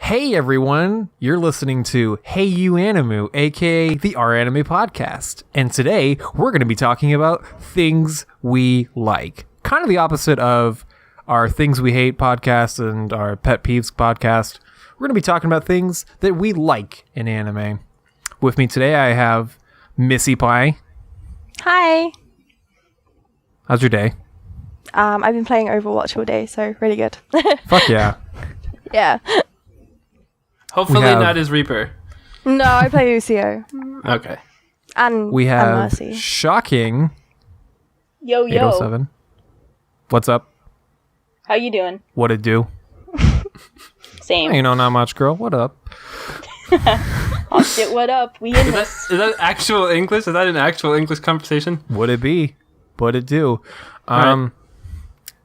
Hey everyone, you're listening to Hey You Animu, aka the Our Anime Podcast. And today we're going to be talking about things we like. Kind of the opposite of our Things We Hate podcast and our Pet Peeves podcast. We're going to be talking about things that we like in anime. With me today I have Missy Pie. Hi. How's your day? I've been playing Overwatch all day, so really good. Fuck yeah. Yeah. Hopefully not as Reaper. No, I play Lucio. Okay. And we have and Mercy. Shocking Yo, 807. What's up? How you doing? What it do? Same. You know, not much, girl. What up? Oh shit, what up? We in this. Is that actual English? Is that an actual English conversation? Would it be? What it do? Right.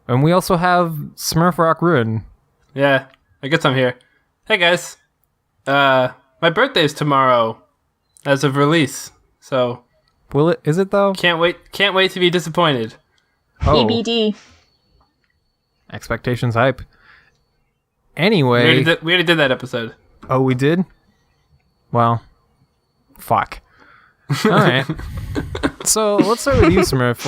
And we also have Smurf Rock Ruin. Yeah, I guess I'm here. Hey guys. My birthday's tomorrow as of release. So Will it? Is it though? can't wait to be disappointed. Oh, EBD. expectations hype. Anyway. We already did that episode. Oh, we did? Well, fuck. All right. So let's start with you, Smurf.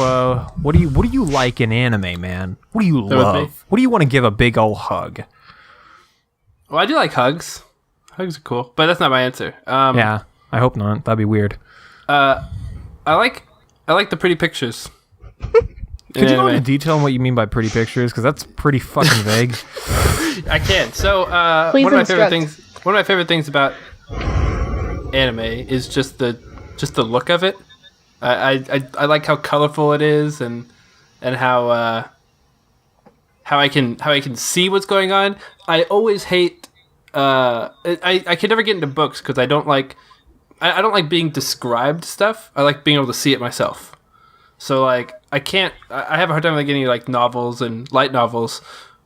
What do you like in anime, man? What do you Start with me? love? What do you want to give a big old hug? Well, I do like hugs. Hugs are cool, but that's not my answer. Yeah, I hope not. That'd be weird. I like the pretty pictures. Could you go into detail on what you mean by pretty pictures? Because that's pretty fucking vague. I can. So Please one of my instruct. favorite things about anime is just the look of it. I like how colorful it is and how I can see what's going on. I always hate. I can never get into books because I don't like being described stuff. I like being able to see it myself. So like I have a hard time like getting like novels and light novels,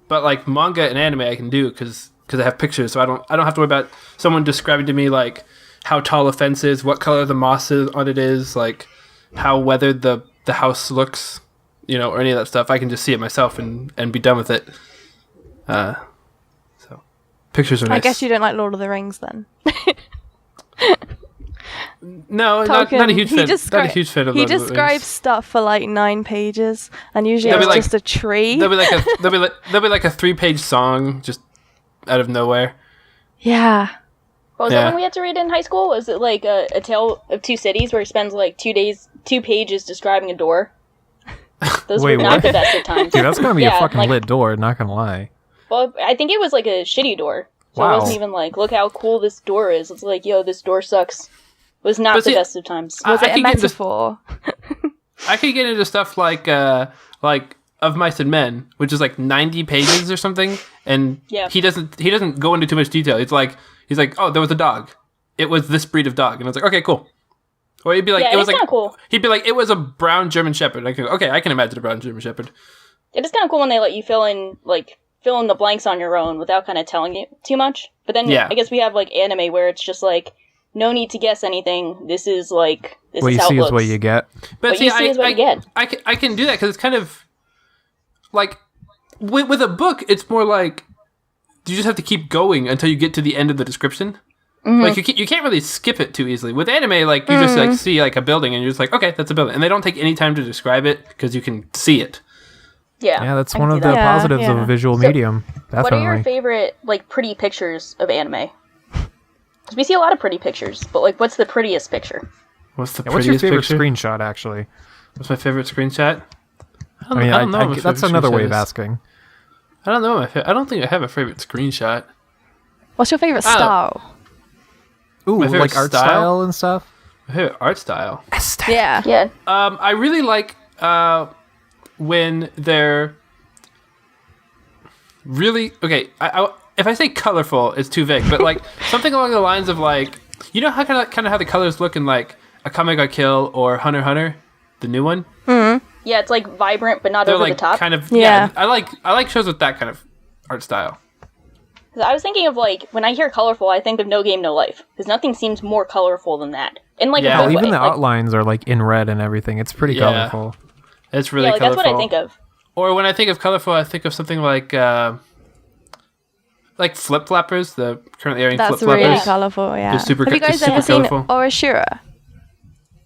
but like manga and anime I can do because I have pictures. So I don't have to worry about someone describing to me like how tall a fence is, what color the moss on it is, like how weathered the house looks, or any of that stuff. I can just see it myself and be done with it. So pictures are nice. I guess you don't like Lord of the Rings then. No, not a huge fan. Not a huge fan of He Lord of the describes Rings. stuff for like 9 pages, and usually There'll it's be just a tree. There'll be like a 3-page song just out of nowhere. Yeah. What was that one we had to read in high school? Was it like a Tale of Two Cities where he spends like 2 pages describing a door? Those Wait, were not what? the best of times. Dude, that's gonna be a fucking like, lit door. Not gonna lie. Well, I think it was like a shitty door. So Wow. it wasn't even like, look how cool this door is. It's like, yo, this door sucks. It was not But the see, best of times. Was it I a could get into- metaphor? I could get into stuff like Of Mice and Men, which is like 90 pages or something, and Yeah. he doesn't go into too much detail. He's like, oh, there was a dog. It was this breed of dog, and I was like, okay, cool. Or he'd be like, Yeah, it was it's like kinda cool. He'd be like, it was a brown German Shepherd. I go, okay, I can imagine a brown German Shepherd. It is kind of cool when they let you fill in the blanks on your own without kind of telling you too much. But then Yeah. I guess we have like anime where it's just like no need to guess anything. This is like this What is you how see it is looks. what you get. But What you see is what you get. I can do that because it's kind of like with a book. It's more like you just have to keep going until you get to the end of the description. Mm-hmm. Like you can't really skip it too easily. With anime, like you just like see like a building and you're just like, okay, that's a building, and they don't take any time to describe it because you can see it. Yeah, Yeah, that's I one can of see the that. Yeah, positives of yeah. a visual So, medium. Definitely. What are your favorite like pretty pictures of anime? Because we see a lot of pretty pictures, but like, what's the prettiest picture? What's the What's your prettiest favorite picture? screenshot, actually? What's my favorite screenshot? I mean, I don't know. what my that's favorite another way screenshot of is. asking. I don't know. I don't think I have a favorite screenshot. What's your favorite I don't- style? Ooh, My favorite like art style? style and stuff? My favorite art style. Yeah. Yeah, I really like when they're really okay. If I say colorful, it's too vague, but like something along the lines of like, how kind of how the colors look in like Akame ga Kill or Hunter x Hunter, the new one. yeah, it's like vibrant but not They're over like the top. kind of Yeah. I like shows with that kind of art style. 'Cause I was thinking of like when I hear colorful, I think of No Game No Life because nothing seems more colorful than that. In like Yeah. a Well, good even way. the Like, outlines are like in red and everything. It's pretty Yeah. colorful. It's really yeah, like, colorful. that's what I think of. Or when I think of colorful, I think of something like like Flip Flappers, the currently airing That's Flip really Flappers. colourful, yeah. Just super Have you co- guys just ever super seen colourful. Orashura?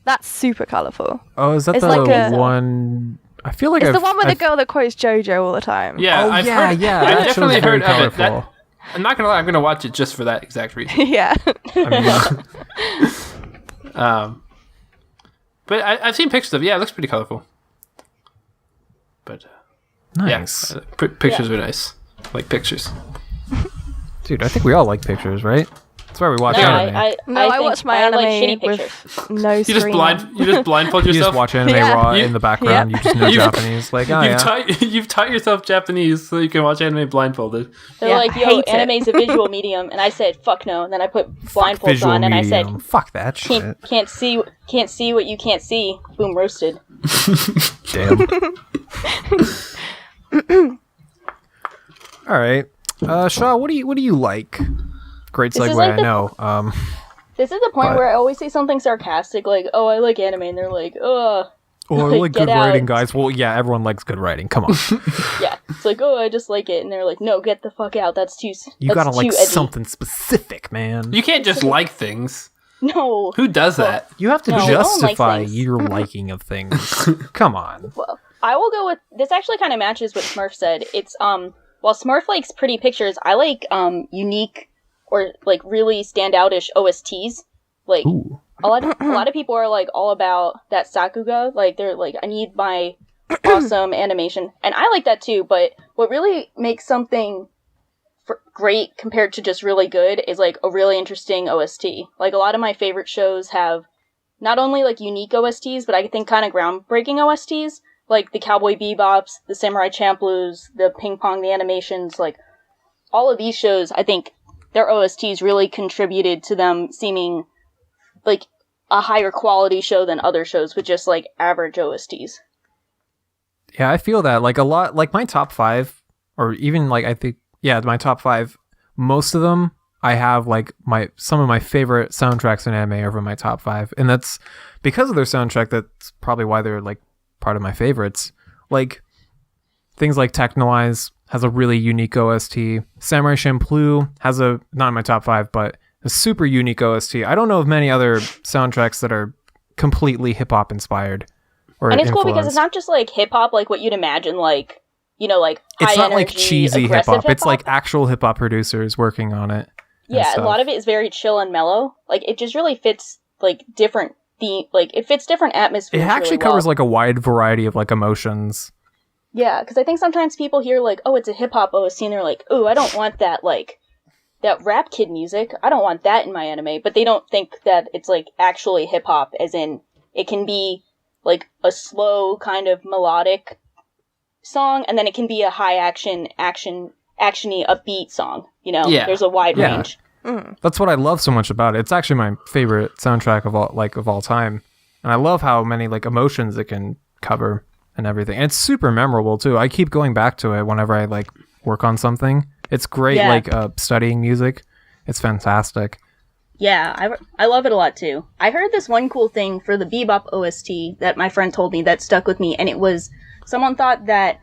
That's super colourful. Oh, is that It's the like a- one? I feel like It's I've, the one with the I've- girl that quotes JoJo all the time. Yeah, Oh, I've yeah, heard, yeah, I've that show's definitely very heard of it. colourful. I'm not gonna lie, I'm gonna watch it just for that exact reason. Yeah. I mean, But I've seen pictures of it. Yeah, it looks pretty colorful. But nice. yeah, pictures are nice. I like pictures. Dude, I think we all like pictures, right? That's why we watch No, anime. I I watch my like anime shitty pictures. with no You screen. just blindfold You yourself. just watch anime Yeah. raw You- in the background. Yeah. You just know You've- Japanese. Like, oh, yeah. You've taught yourself Japanese so you can watch anime blindfolded. They're Yeah, like, yo, hate it. anime's a visual medium, and I said, fuck no. And then I put blindfolds Visual on, and I medium. said, Fuck that shit. can't see what you can't see. Boom, roasted. Damn. All right. Shaw, what do you like? Great This is segue, like I the- know. This is the point But- where I always say something sarcastic, like, "Oh, I like anime," and they're like, "Ugh." Oh, I Like, like get good writing, out. guys. Well, yeah, everyone likes good writing. Come on. Yeah, it's like, "Oh, I just like it," and they're like, "No, get the fuck out. That's too. You that's gotta too like edgy." something specific, man. You can't just like things. No. Who does that? You have to No, we don't like justify things. your liking of things. Come on. Well, I will go with this. Actually, kind of matches what Smurf said. It's while Smurf likes pretty pictures, I like unique or like really standoutish OSTs. Like Ooh. a lot of people are like all about that Sakuga. Like they're like, I need my awesome animation, and I like that too. But what really makes something great compared to just really good is like a really interesting OST. Like a lot of my favorite shows have not only like unique OSTs, but I think kind of groundbreaking OSTs, like the Cowboy Bebops, the Samurai Champloo's, the Ping Pong, the animations. Like all of these shows, I think their OSTs really contributed to them seeming like a higher quality show than other shows with just like average OSTs. Yeah, I feel that. Like a lot, like my top 5, or even like I think, yeah, my top 5, most of them I have like some of my favorite soundtracks in anime over my top 5, and that's because of their soundtrack. That's probably why they're like part of my favorites. Like things like Technoeyes has a really unique OST. Samurai Champloo has not in my top 5, but a super unique OST. I don't know of many other soundtracks that are completely hip hop inspired. Or And it's cool because influenced. it's not just like hip hop like what you'd imagine, like, you know, like high It's not like energy, cheesy hip aggressive hop. It's like actual hip hop producers working on it. and yeah, a stuff. lot of it is very chill and mellow. Like it just really fits like different it fits different It atmospheres. actually really covers well. like a wide variety of like emotions. Yeah, because I think sometimes people hear like, oh, it's a hip hop OST, and they're like, oh, I don't want that like that rap kid music. I don't want that in my anime. But they don't think that it's like actually hip hop, as in it can be like a slow kind of melodic song, and then it can be a high actiony upbeat song. You know, Yeah. there's a wide Yeah. range. That's what I love so much about it. It's actually my favorite soundtrack of all time. And I love how many like emotions it can cover and everything. And it's super memorable too. I keep going back to it whenever I like work on something. It's great Yeah. like studying music. It's fantastic. Yeah, I love it a lot too. I heard this one cool thing for the Bebop OST that my friend told me that stuck with me, and it was someone thought that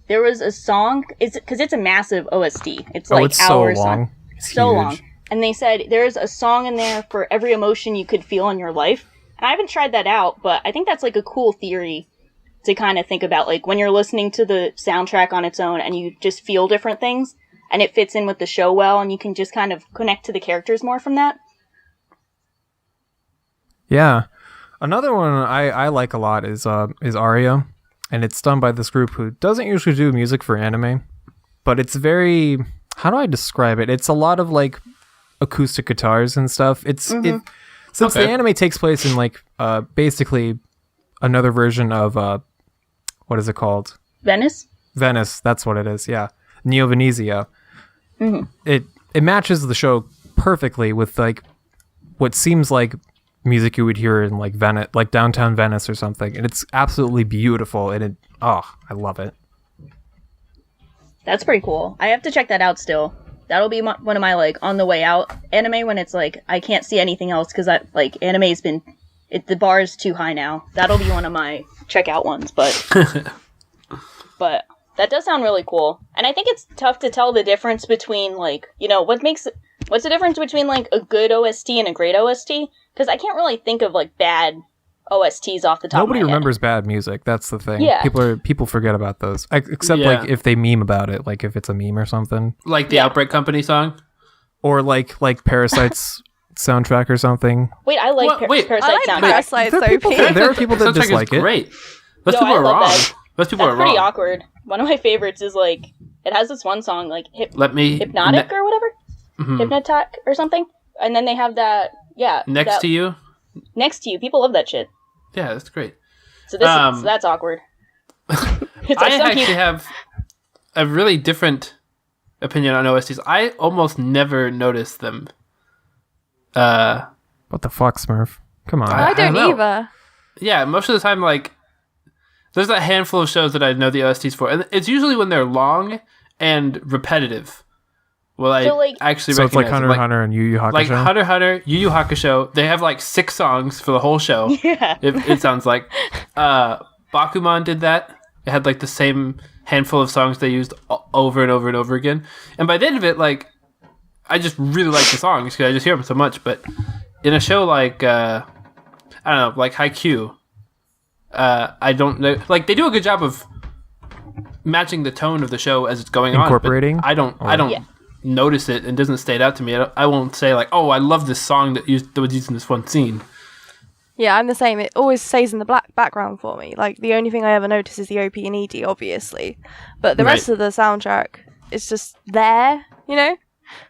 there was a song, because it's a massive OST. It's like it's so hours long. It's so huge. long. And they said there's a song in there for every emotion you could feel in your life. And I haven't tried that out, but I think that's like a cool theory to kind of think about, like when you're listening to the soundtrack on its own and you just feel different things and it fits in with the show well and you can just kind of connect to the characters more from that. Yeah. Another one I like a lot is Aria, and it's done by this group who doesn't usually do music for anime, but it's very, how do I describe it? It's a lot of like acoustic guitars and stuff. Since the Okay. anime takes place in like basically another version of what is it called? Venice? Venice, that's what it is. Yeah. Neo Venezia. It matches the show perfectly with like what seems like music you would hear in like Venice, like downtown Venice or something, and it's absolutely beautiful. And I love it. That's pretty cool. I have to check that out still. That'll be one of my like on the way out anime when it's like I can't see anything else because I like anime's been the bar is too high now. That'll be one of my checkout ones, but That does sound really cool. And I think it's tough to tell the difference between, like, what's the difference between, like, a good OST and a great OST? Because I can't really think of, like, bad OSTs off the top Nobody of my remembers bad music. That's the thing. Yeah. People forget about those. Except, like, if they meme about it, like, if it's a meme or something. Like the Outbreak Company song? Or, like Parasite's soundtrack or something. Wait, I like Parasite I like soundtrack. Parasite's OP. There are people that Soundtrack is dislike it. great. Those No, people I are love wrong. that. Those people That's are pretty wrong. awkward. One of my favorites is, like, it has this one song, like, Hypnotic or whatever? Hypnotic or something? And then they have that, Next to You? Next to You. People love that shit. Yeah, that's great. So that's awkward. It's like I some actually people- have a really different opinion on OSTs. I almost never notice them. What the fuck, Smurf? Come on. I don't know. either. Yeah, most of the time, like, there's a handful of shows that I know the OSTs for, and it's usually when they're long and repetitive. Well, I So, like- actually So it's like recognize Hunter them. x Hunter and Yu Yu Hakusho? Like Hunter x Hunter, Yu Yu Hakusho, they have like 6 songs for the whole show. Yeah. It sounds like. Bakuman did that. It had like the same handful of songs they used over and over and over again. And by the end of it, like, I just really like the songs because I just hear them so much. But in a show like, I don't know, like Haikyuu, I don't know. Like, they do a good job of matching the tone of the show as it's going Incorporating? on. But I don't Yeah. notice it and doesn't stand out to me. I won't say like, oh, I love this song that was used in this one scene. Yeah, I'm the same. It always stays in the black background for me. Like, the only thing I ever notice is the OP and ED, obviously. But the rest Right. of the soundtrack is just there, you know?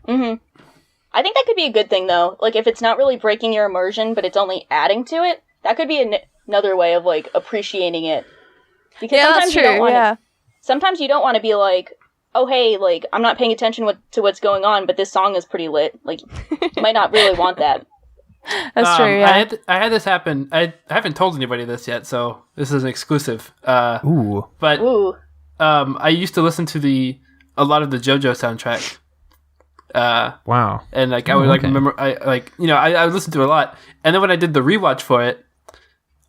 I think that could be a good thing, though. Like, if it's not really breaking your immersion, but it's only adding to it, that could be another way of, like, appreciating it. Because Yeah, sometimes that's you don't true, want yeah. Sometimes you don't want to be like, oh, hey, like, I'm not paying attention to what's going on, but this song is pretty lit. Like, you might not really want that. That's true, yeah. I had this happen. I haven't told anybody this yet, so this is an exclusive. Ooh. But Ooh. I used to listen to a lot of the JoJo soundtrack. Wow. And like I would like okay. remember I would listen to it a lot. And then when I did the rewatch for it,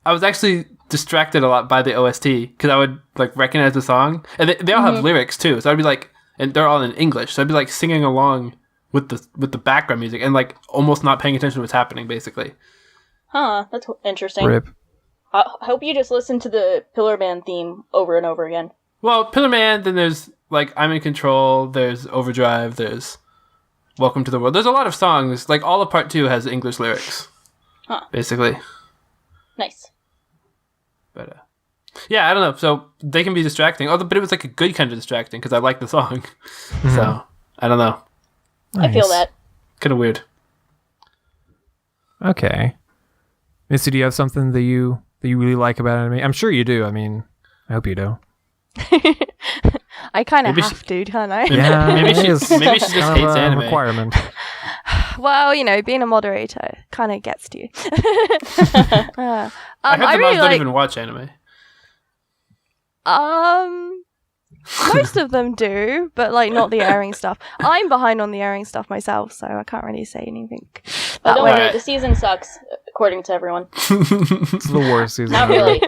I was actually distracted a lot by the OST because I would like recognize the song, and they all have lyrics too. So I'd be like, and they're all in English, so I'd be like singing along with the background music and like almost not paying attention to what's happening, basically. Huh, that's interesting. Rip. I hope you just listen to the Pillar Man theme over and over again. Well, Pillar Man, then there's like I'm in Control, there's Overdrive, there's Welcome to the World. There's a lot of songs. Like all of Part 2 has English lyrics, basically. Nice. But yeah, I don't know. So they can be distracting. But it was like a good kind of distracting because I like the song. So I don't know. I feel Nice. that. Kind of weird. Okay. Missy, do you have something that you really like about anime? I'm sure you do. I mean, I hope you do. I kind of Maybe have to, don't I? Yeah, Maybe it she is maybe she just kind of hates a anime. requirement. Well, you know, being a moderator kind of gets to you. I heard the moms don't even watch anime. Most of them do, but like not the airing stuff. I'm behind on the airing stuff myself, so I can't really say anything. Oh, That don't way. worry, Right. the season sucks, according to everyone. It's the worst season. Not ever. really.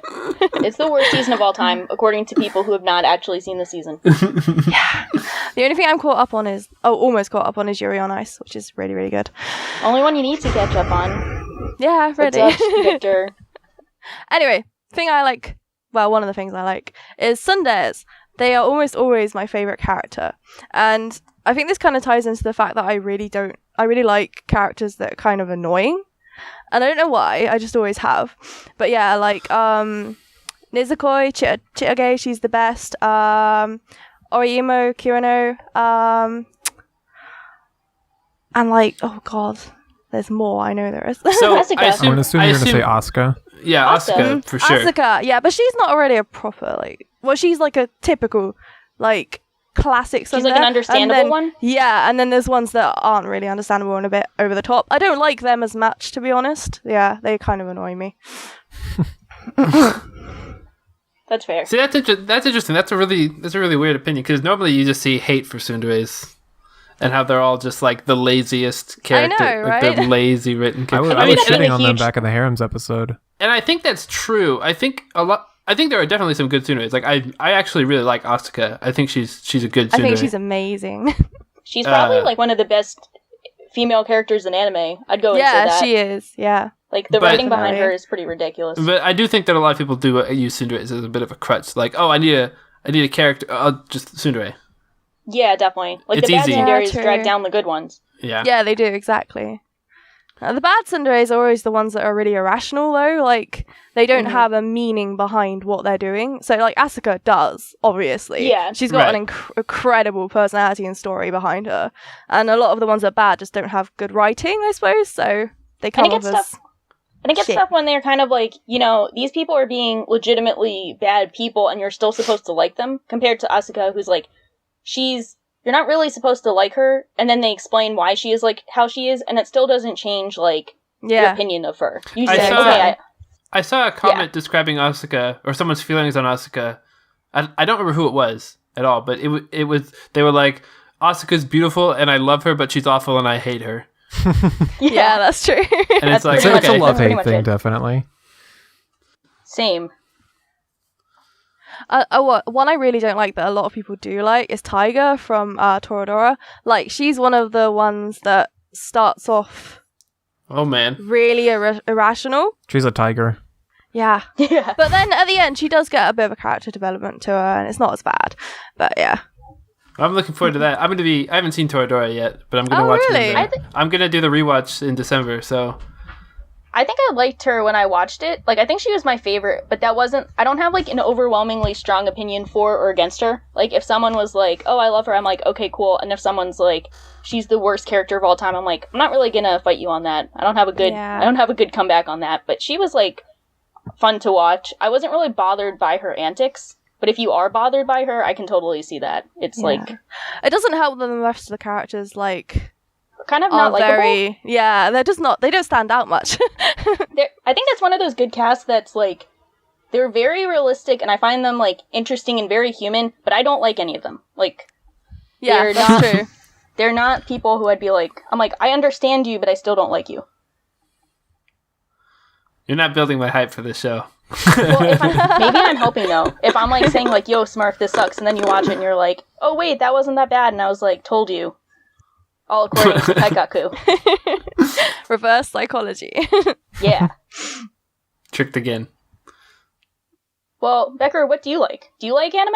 It's the worst season of all time, according to people who have not actually seen the season. The only thing I'm caught up on is, almost caught up on is Yuri on Ice, which is really, really good. Only one you need to catch up on. Yeah, What's ready. up, Victor? Anyway, thing I like, well, one of the things I like is Tsunderes. They are almost always my favorite character, and I think this kind of ties into the fact that I really like characters that are kind of annoying, and I don't know why. I just always have, but yeah, like Nizukoi, Chittage, she's the best. Orimo, Kirano, and like, oh god, there's more. I know there is. So Asuka. I I'm assume, going to assume I you're going to say assume- Asuka. Yeah, Asuka for sure. Asuka, yeah, but she's not already a proper, like, well, she's like a typical, like, classic She's like an Tsundere, understandable and then, one? Yeah, and then there's ones that aren't really understandable and a bit over the top. I don't like them as much, to be honest. Yeah, they kind of annoy me. That's fair. See, that's interesting. That's a really weird opinion because normally you just see hate for Tsunderes and how they're all just like the laziest character, know, like right? they're lazy written I was, characters. I was that's shitting a on them huge- back in the Harems episode. And I think that's true. I think a lot. I think there are definitely some good Tsunderes. Like I actually really like Asuka. I think she's a good Tsundere. I think she's amazing. She's probably like one of the best female characters in anime. I'd go and say that. Yeah, she is. Yeah. Like the writing behind her is pretty ridiculous. But I do think that a lot of people do use Tsunderes as a bit of a crutch. Like, oh, I need a character. I'll just Tsundere. Yeah, definitely. Like It's the bad easy. Tsunderes Yeah, drag down the good ones. Yeah. Yeah, they do, exactly. The bad Tsunderes are always the ones that are really irrational, though. Like, they don't have a meaning behind what they're doing. So, like, Asuka does, obviously. Yeah. She's got Right. an incredible personality and story behind her. And a lot of the ones that are bad just don't have good writing, I suppose. So, they come off as... And it gets shit. tough when they're kind of like, you know, these people are being legitimately bad people and you're still supposed to like them, compared to Asuka, who's like, you're not really supposed to like her, and then they explain why she is like how she is, and it still doesn't change, like, your opinion of her. You say, I saw a comment describing Asuka, or someone's feelings on Asuka. I don't remember who it was at all, but it was, they were like, Asuka's beautiful and I love her, but she's awful and I hate her. Yeah, that's true. And it's like, It's a okay. love-hate thing, definitely. Same. One I really don't like that a lot of people do like is Tiger from Toradora. Like, she's one of the ones that starts off Oh man. really irrational. She's a tiger. Yeah. Yeah. But then at the end, she does get a bit of a character development to her, and it's not as bad. But yeah. I'm looking forward to that. I haven't seen Toradora yet, but I'm gonna Oh, watch really? it. I'm gonna do the rewatch in December, so I think I liked her when I watched it. Like, I think she was my favorite, but I don't have, like, an overwhelmingly strong opinion for or against her. Like, if someone was like, oh, I love her, I'm like, okay, cool. And if someone's like, she's the worst character of all time, I'm like, I'm not really gonna fight you on that. I don't have a good comeback on that. But she was, like, fun to watch. I wasn't really bothered by her antics, but if you are bothered by her, I can totally see that. It's like, it doesn't help that the rest of the characters, like, kind of are not likable. they don't stand out much. I think that's one of those good casts that's like, they're very realistic, and I find them like interesting and very human, but I don't like any of them. Like, Yeah, that's true. they're not people who I'd be like, I'm like, I understand you, but I still don't like you. you're not building my hype for this show. Well, maybe I'm helping though. If I'm like saying like, yo, Smurf, this sucks, and then you watch it and you're like, oh wait, that wasn't that bad, and I was like, told you. All according to Kaikaku. Reverse psychology. Yeah. Tricked again. Well, Becker, what do you like? Do you like anime?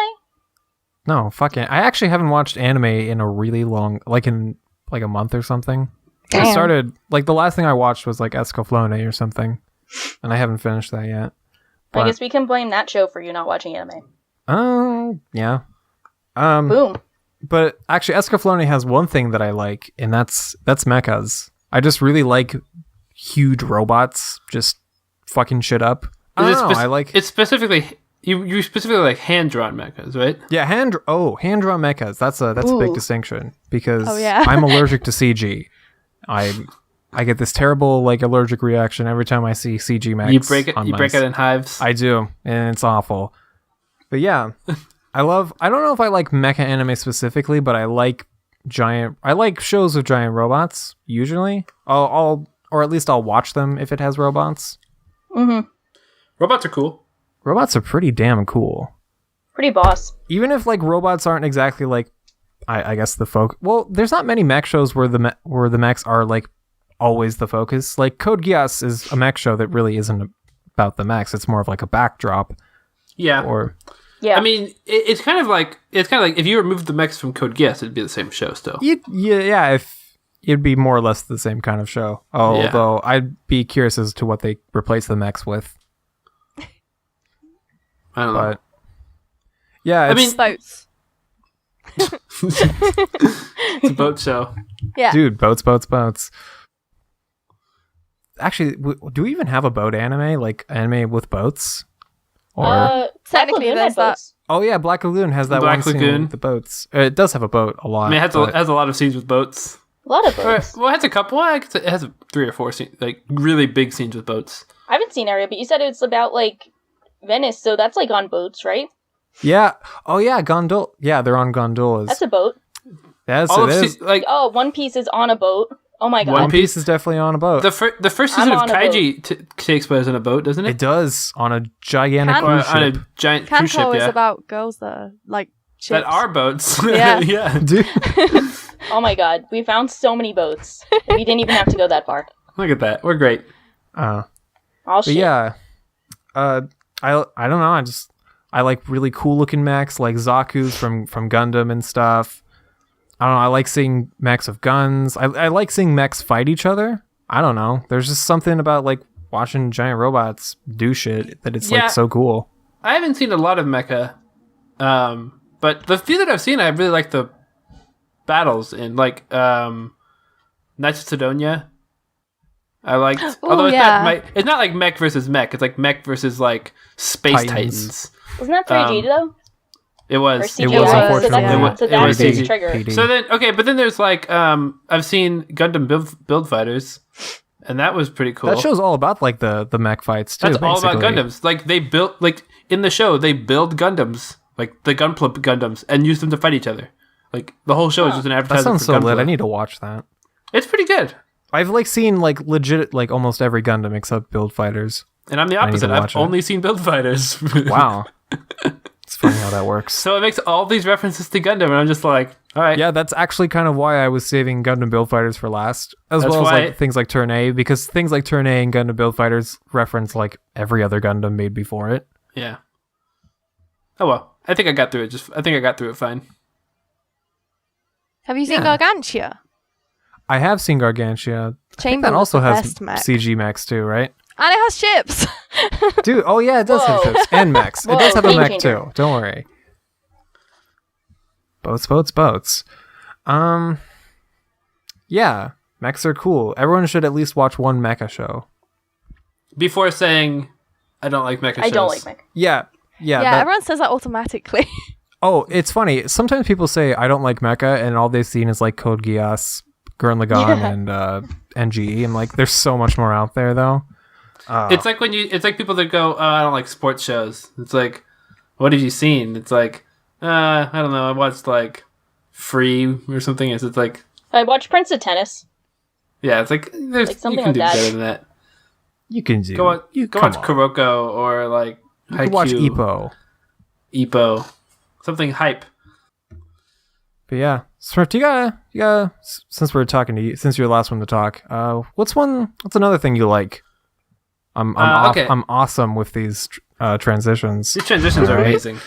No, fuck it. I actually haven't watched anime in a really long, in a month or something. Damn. I started, the last thing I watched was Escaflowne or something, and I haven't finished that yet. I guess we can blame that show for you not watching anime. Yeah. Boom. But actually, Escaflowne has one thing that I like, and that's mechas. I just really like huge robots just fucking shit up. It's specifically you specifically like hand drawn mechas, right? Yeah, hand drawn mechas. That's a big distinction because I'm allergic to CG. I get this terrible allergic reaction every time I see CG mechs. You break it in hives. I do, and it's awful. But yeah, I don't know if I like mecha anime specifically, but I like shows with giant robots usually. Or at least I'll watch them if it has robots. Mm-hmm. Robots are cool. Robots are pretty damn cool. Pretty boss. Even if robots aren't exactly I guess the focus. Well, there's not many mech shows where the mechs are always the focus. Code Geass is a mech show that really isn't about the mechs. It's more of a backdrop. Yeah. Yeah. I mean, it's kind of like if you removed the mechs from Code Geass, it'd be the same show still. Yeah. If it'd be more or less the same kind of show. Although I'd be curious as to what they replace the mechs with. I don't know. But yeah, Boats. It's a boat show. Yeah. Dude, boats. Actually, do we even have a boat anime? Anime with boats? Or Technically, there's that. oh yeah, Black Lagoon has that Black one scene Lagoon. with the boats. It does have a boat a lot. I mean, it has a lot of scenes with boats. A lot of boats. Well, it has a couple. It has 3 or 4 scenes, really big scenes with boats. I haven't seen Area, but you said it's about Venice, so that's on boats, right? Yeah. Oh yeah, gondol. Yeah, they're on gondolas. That's a boat. Yes, All it of is. One Piece is on a boat. Oh my god. One Piece is definitely on a boat. The first season of on a Kaiji takes place on a boat, doesn't It it? does on a gigantic Can- cruise On ship. a giant cruise ship, Kanto is yeah. about girls that are like ships. That are boats. Yeah. Yeah. Dude, Oh my god. We found so many boats. We didn't even have to go that far. Look at that. We're great. Oh but shit. yeah, I don't know. I like really cool looking mechs, like Zaku's from Gundam and stuff. I don't know. I like seeing mechs of guns. I like seeing mechs fight each other. I don't know. There's just something about like watching giant robots do shit that it's Yeah. like so cool. I haven't seen a lot of mecha, but the few that I've seen, I really like the battles in like Knights of Sidonia. I liked, although yeah. it's not like mech versus mech. It's like mech versus like space Titans. titans. Wasn't that 3D though? It Or was. CGI? It was, So unfortunately. that's, so It that's was the CG. trigger. PD. So then, okay, but then there's like I've seen Gundam build fighters, and that was pretty cool. That show's all about like the mech fights too. That's all about basically. Gundams. Like they built, like in the show, they build Gundams, like the Gunpla Gundams, and use them to fight each other. Like the whole show is just an That advertisement sounds for so Gunpla. lit. I need to watch that. It's pretty good. I've like seen like legit like almost every Gundam except Build Fighters. And I'm the I need to opposite. I've watch it. only seen build fighters. Wow, it's funny how that works. So it makes all these references to Gundam, and I'm just like, all right. Yeah, that's actually kind of why I was saving Gundam Build Fighters for last, as That's well as why- like things like Turn A, because things like Turn A and Gundam Build Fighters reference like every other Gundam made before it. Yeah. Oh well. I think I got through it. I think I got through it fine. Have you seen Yeah. Gargantia? I have seen Gargantia. I think Chamber that was also the has best mech. CG mechs too, right? And it has ships. Dude, oh yeah, it does have Whoa. ships and mechs. It Whoa, does have a game mech changer. too. Don't worry. Boats. Yeah, mechs are cool. Everyone should at least watch one mecha show. Before saying I don't like mecha shows. I don't like mech. Yeah, yeah, that- everyone says that automatically. Oh, it's funny. Sometimes people say I don't like mecha, and all they've seen is like Code Geass, Gurren Lagann, and NGE. I'm like, there's so much more out there, though. It's like it's like people that go, oh, I don't like sports shows. It's like, what have you seen? It's like, I don't know. I watched like Free or something. It's like, I watched Prince of Tennis. yeah, it's like there's Like something you can do like that. better than that. You can do. Go watch come on. Kuroko or like You can watch Haikyuu, Ippo. something hype. But yeah, Smurf, you gotta. Since we're talking to you, since you're the last one to talk, what's another thing you like? Okay. I'm awesome with these transitions. These transitions are amazing.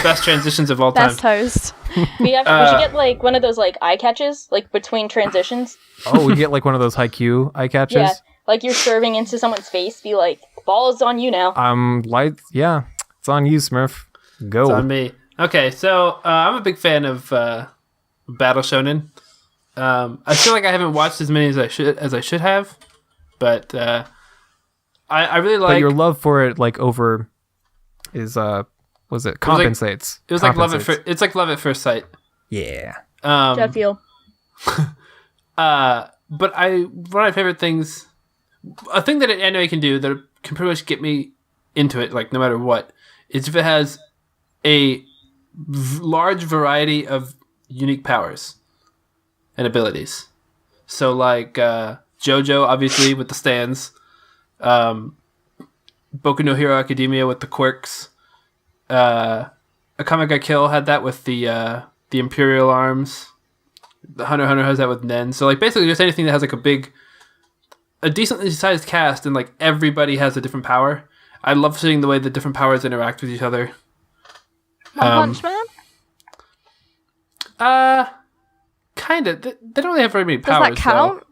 Best transitions of all time. Best host. We should get like one of those like eye catches, like between transitions. Oh, we get like one of those Haikyuu eye catches. Yeah, like you're serving into someone's face. Be like, ball is on you now. Yeah, it's on you, Smurf. Go. It's on me. Okay, so I'm a big fan of Battle Shonen. I feel like I haven't watched as many as I should have, but I really like. But your love for it, like over, is compensates. It was like love at first sight. Yeah. I feel. But one of my favorite things, a thing that an anime can do that can pretty much get me into it, like no matter what, is if it has a large variety of unique powers and abilities. So like JoJo, obviously with the stands, Boku no Hero Academia with the quirks, Akame ga Kill had that with the Imperial arms. The Hunter x Hunter has that with Nen. So like basically just anything that has like a decently sized cast and like everybody has a different power. I love seeing the way the different powers interact with each other. One Punch Man? Kind of. They don't really have very many Does powers. that count?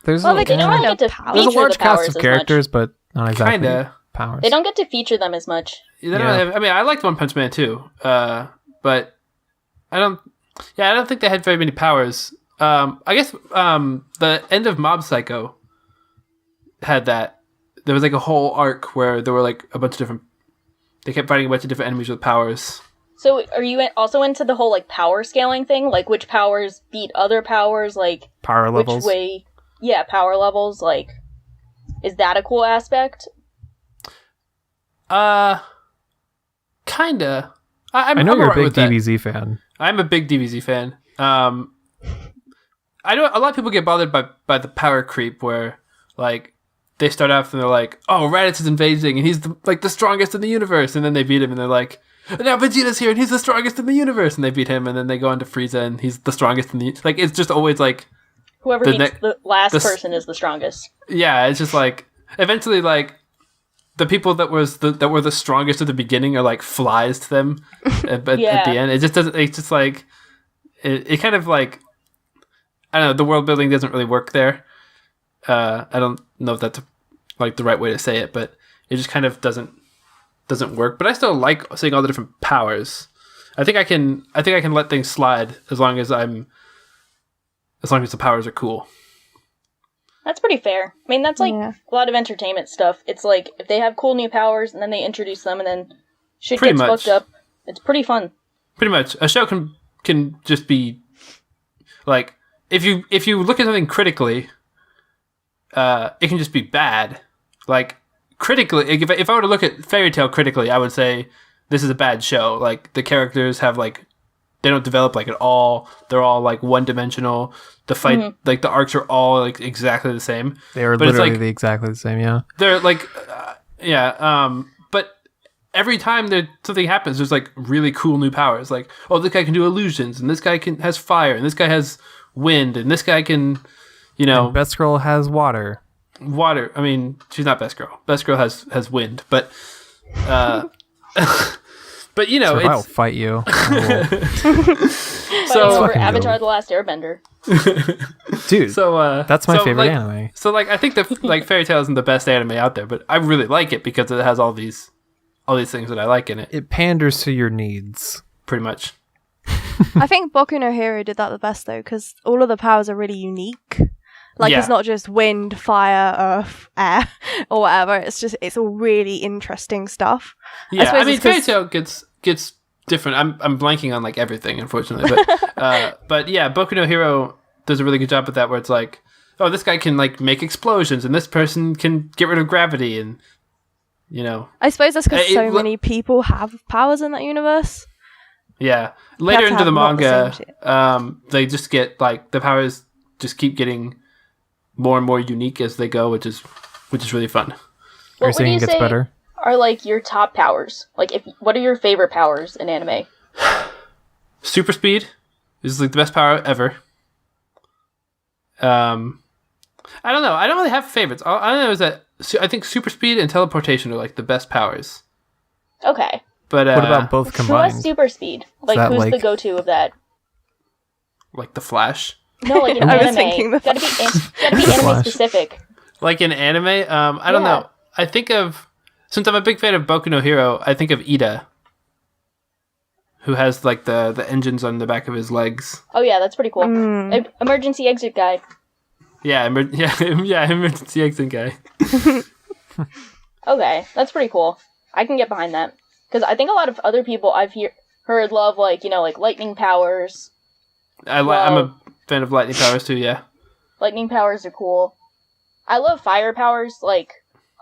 There's Well, a, they They can don't kind really of get to power. there's a feature large the powers cast of as characters, but not exactly Kinda. powers. They don't get to feature them as much. They don't really have, I mean, I liked One Punch Man too, but I don't think they had very many powers. I guess the end of Mob Psycho had that. There was like a whole arc where there were like a bunch of different. They kept fighting a bunch of different enemies with powers. So, are you also into the whole like power scaling thing? Like which powers beat other powers? Like Power levels. which way? Yeah, power levels. Like, is that a cool aspect? Kinda. I know I'm you're a alright big with that. DBZ fan. I'm a big DBZ fan. I know a lot of people get bothered by the power creep where like they start off and they're like, oh, Raditz is invading and he's the strongest in the universe, and then they beat him and they're like, now Vegeta's here and he's the strongest in the universe, and they beat him, and then they go on to Frieza and he's the strongest in the like. It's just always like whoever beats the last person is the strongest. Yeah, it's just like eventually like the people that were the strongest at the beginning are like flies to them at the end. It just doesn't. It's just like it kind of like, I don't know. The world building doesn't really work there. I don't know if that's like the right way to say it, but it just kind of doesn't work. But I still like seeing all the different powers. I think I can let things slide as long as the powers are cool. That's pretty fair. I mean, that's like a lot of entertainment stuff. It's like if they have cool new powers and then they introduce them and then shit gets fucked up, it's pretty fun. Pretty much. A show can just be like, if you look at something critically, it can just be bad. Like critically, if I were to look at Fairy Tail critically, I would say this is a bad show. Like the characters have like, they don't develop like at all. They're all like one dimensional. The fight, like the arcs are all like exactly the same. They are literally exactly the same. Yeah, they're like, but every time something happens, there's like really cool new powers. Like, oh, this guy can do illusions, and this guy has fire, and this guy has wind, and this guy can, and Best Girl has water. Water. I mean, she's not Best Girl. Best Girl has wind, but but I'll fight you. So for Avatar: The Last Airbender, dude. So that's my favorite anime. So like, I think that like Fairy Tail isn't the best anime out there, but I really like it because it has all these things that I like in it. It panders to your needs, pretty much. I think Boku no Hero did that the best though, because all of the powers are really unique. Like it's not just wind, fire, earth, air, or whatever. It's all really interesting stuff. Yeah, I mean, Fairy Tail gets different. I'm blanking on like everything, unfortunately, but yeah, Boku no Hero does a really good job with that, where it's like, oh, this guy can like make explosions, and this person can get rid of gravity, and I suppose that's because so many people have powers in that universe. Yeah, later into the manga, they just get like the powers just keep getting more and more unique as they go, which is really fun. Are you saying it gets better? Are like your top powers? Like, what are your favorite powers in anime? Super speed is like the best power ever. I don't know. I don't really have favorites. All I know is that I think super speed and teleportation are like the best powers. Okay. But what about both combined? Who has super speed? Like, who's the go-to of that? Like the Flash? No, like in anime. Gotta be anime specific. Like in anime? I don't know. I think of, since I'm a big fan of Boku no Hero, I think of Ida, who has like the engines on the back of his legs. Oh yeah, that's pretty cool. Emergency exit guy. Yeah, emergency exit guy. Okay, that's pretty cool. I can get behind that. Because I think a lot of other people I've heard love like lightning powers. I'm a fan of lightning powers too, yeah. Lightning powers are cool. I love fire powers. Like,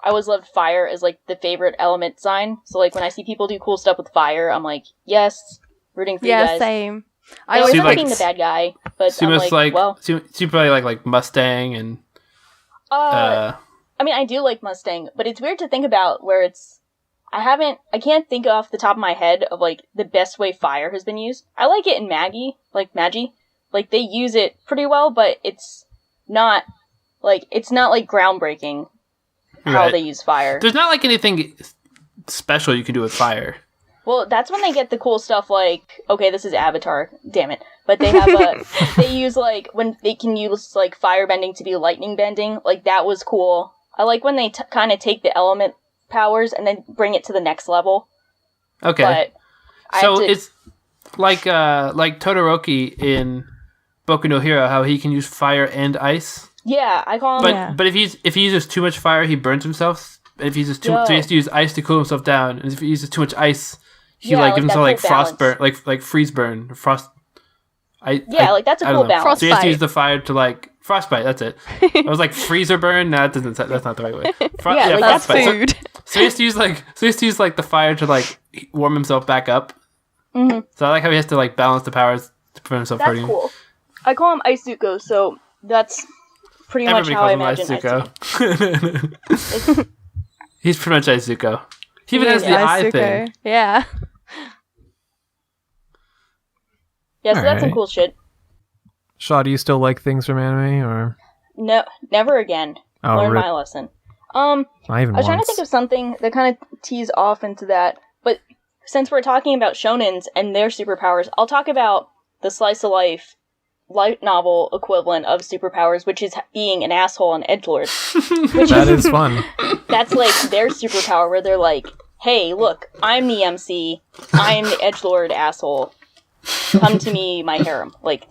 I always loved fire as like the favorite element sign. So like when I see people do cool stuff with fire, I'm like, yes, rooting for you guys. Yeah, same. I always like being the bad guy, but so I'm like, well, so you probably like Mustang and. I mean, I do like Mustang, but it's weird to think about where it's. I can't think off the top of my head of like the best way fire has been used. I like it in Magi. Like they use it pretty well, but it's not like groundbreaking how they use fire. There's not like anything special you can do with fire. Well, that's when they get the cool stuff like, okay, this is Avatar, damn it. But they have they use like, when they can use like fire bending to do lightning bending, like that was cool. I like when they kind of take the element powers and then bring it to the next level. Okay. So it's like Todoroki in Boku no Hero, how he can use fire and ice. Yeah, I call him. But if he uses too much fire, he burns himself. And if he uses so he has to use ice to cool himself down. And if he uses too much ice, he gives himself like frostburn, like freeze burn, frost. Like that's a cool balance. Frostbite. So he has to use the fire to like frostbite. That's it. I was like freezer burn. No, that's not the right way. That's food. So he has to use like the fire to like warm himself back up. Mm-hmm. So I like how he has to like balance the powers to prevent himself hurting. That's cool. I call him Izuku, so that's pretty much Everybody how I calls him imagine Izuku. He's pretty much Izuku. He even has the eye Izuku. thing. Yeah. Yeah, so that's some Alright. cool shit. Shaw, do you still like things from anime, or No, never again. Oh, Learn rip. my lesson. not even I was trying to once? think of something that kind of tees off into that, but since we're talking about shonens and their superpowers, I'll talk about the slice of life light novel equivalent of superpowers, which is being an asshole on Edgelord. Which That is fun. That's like their superpower where they're like, hey, look, I'm the MC, I'm the Edgelord asshole. Come to me, my harem. Like,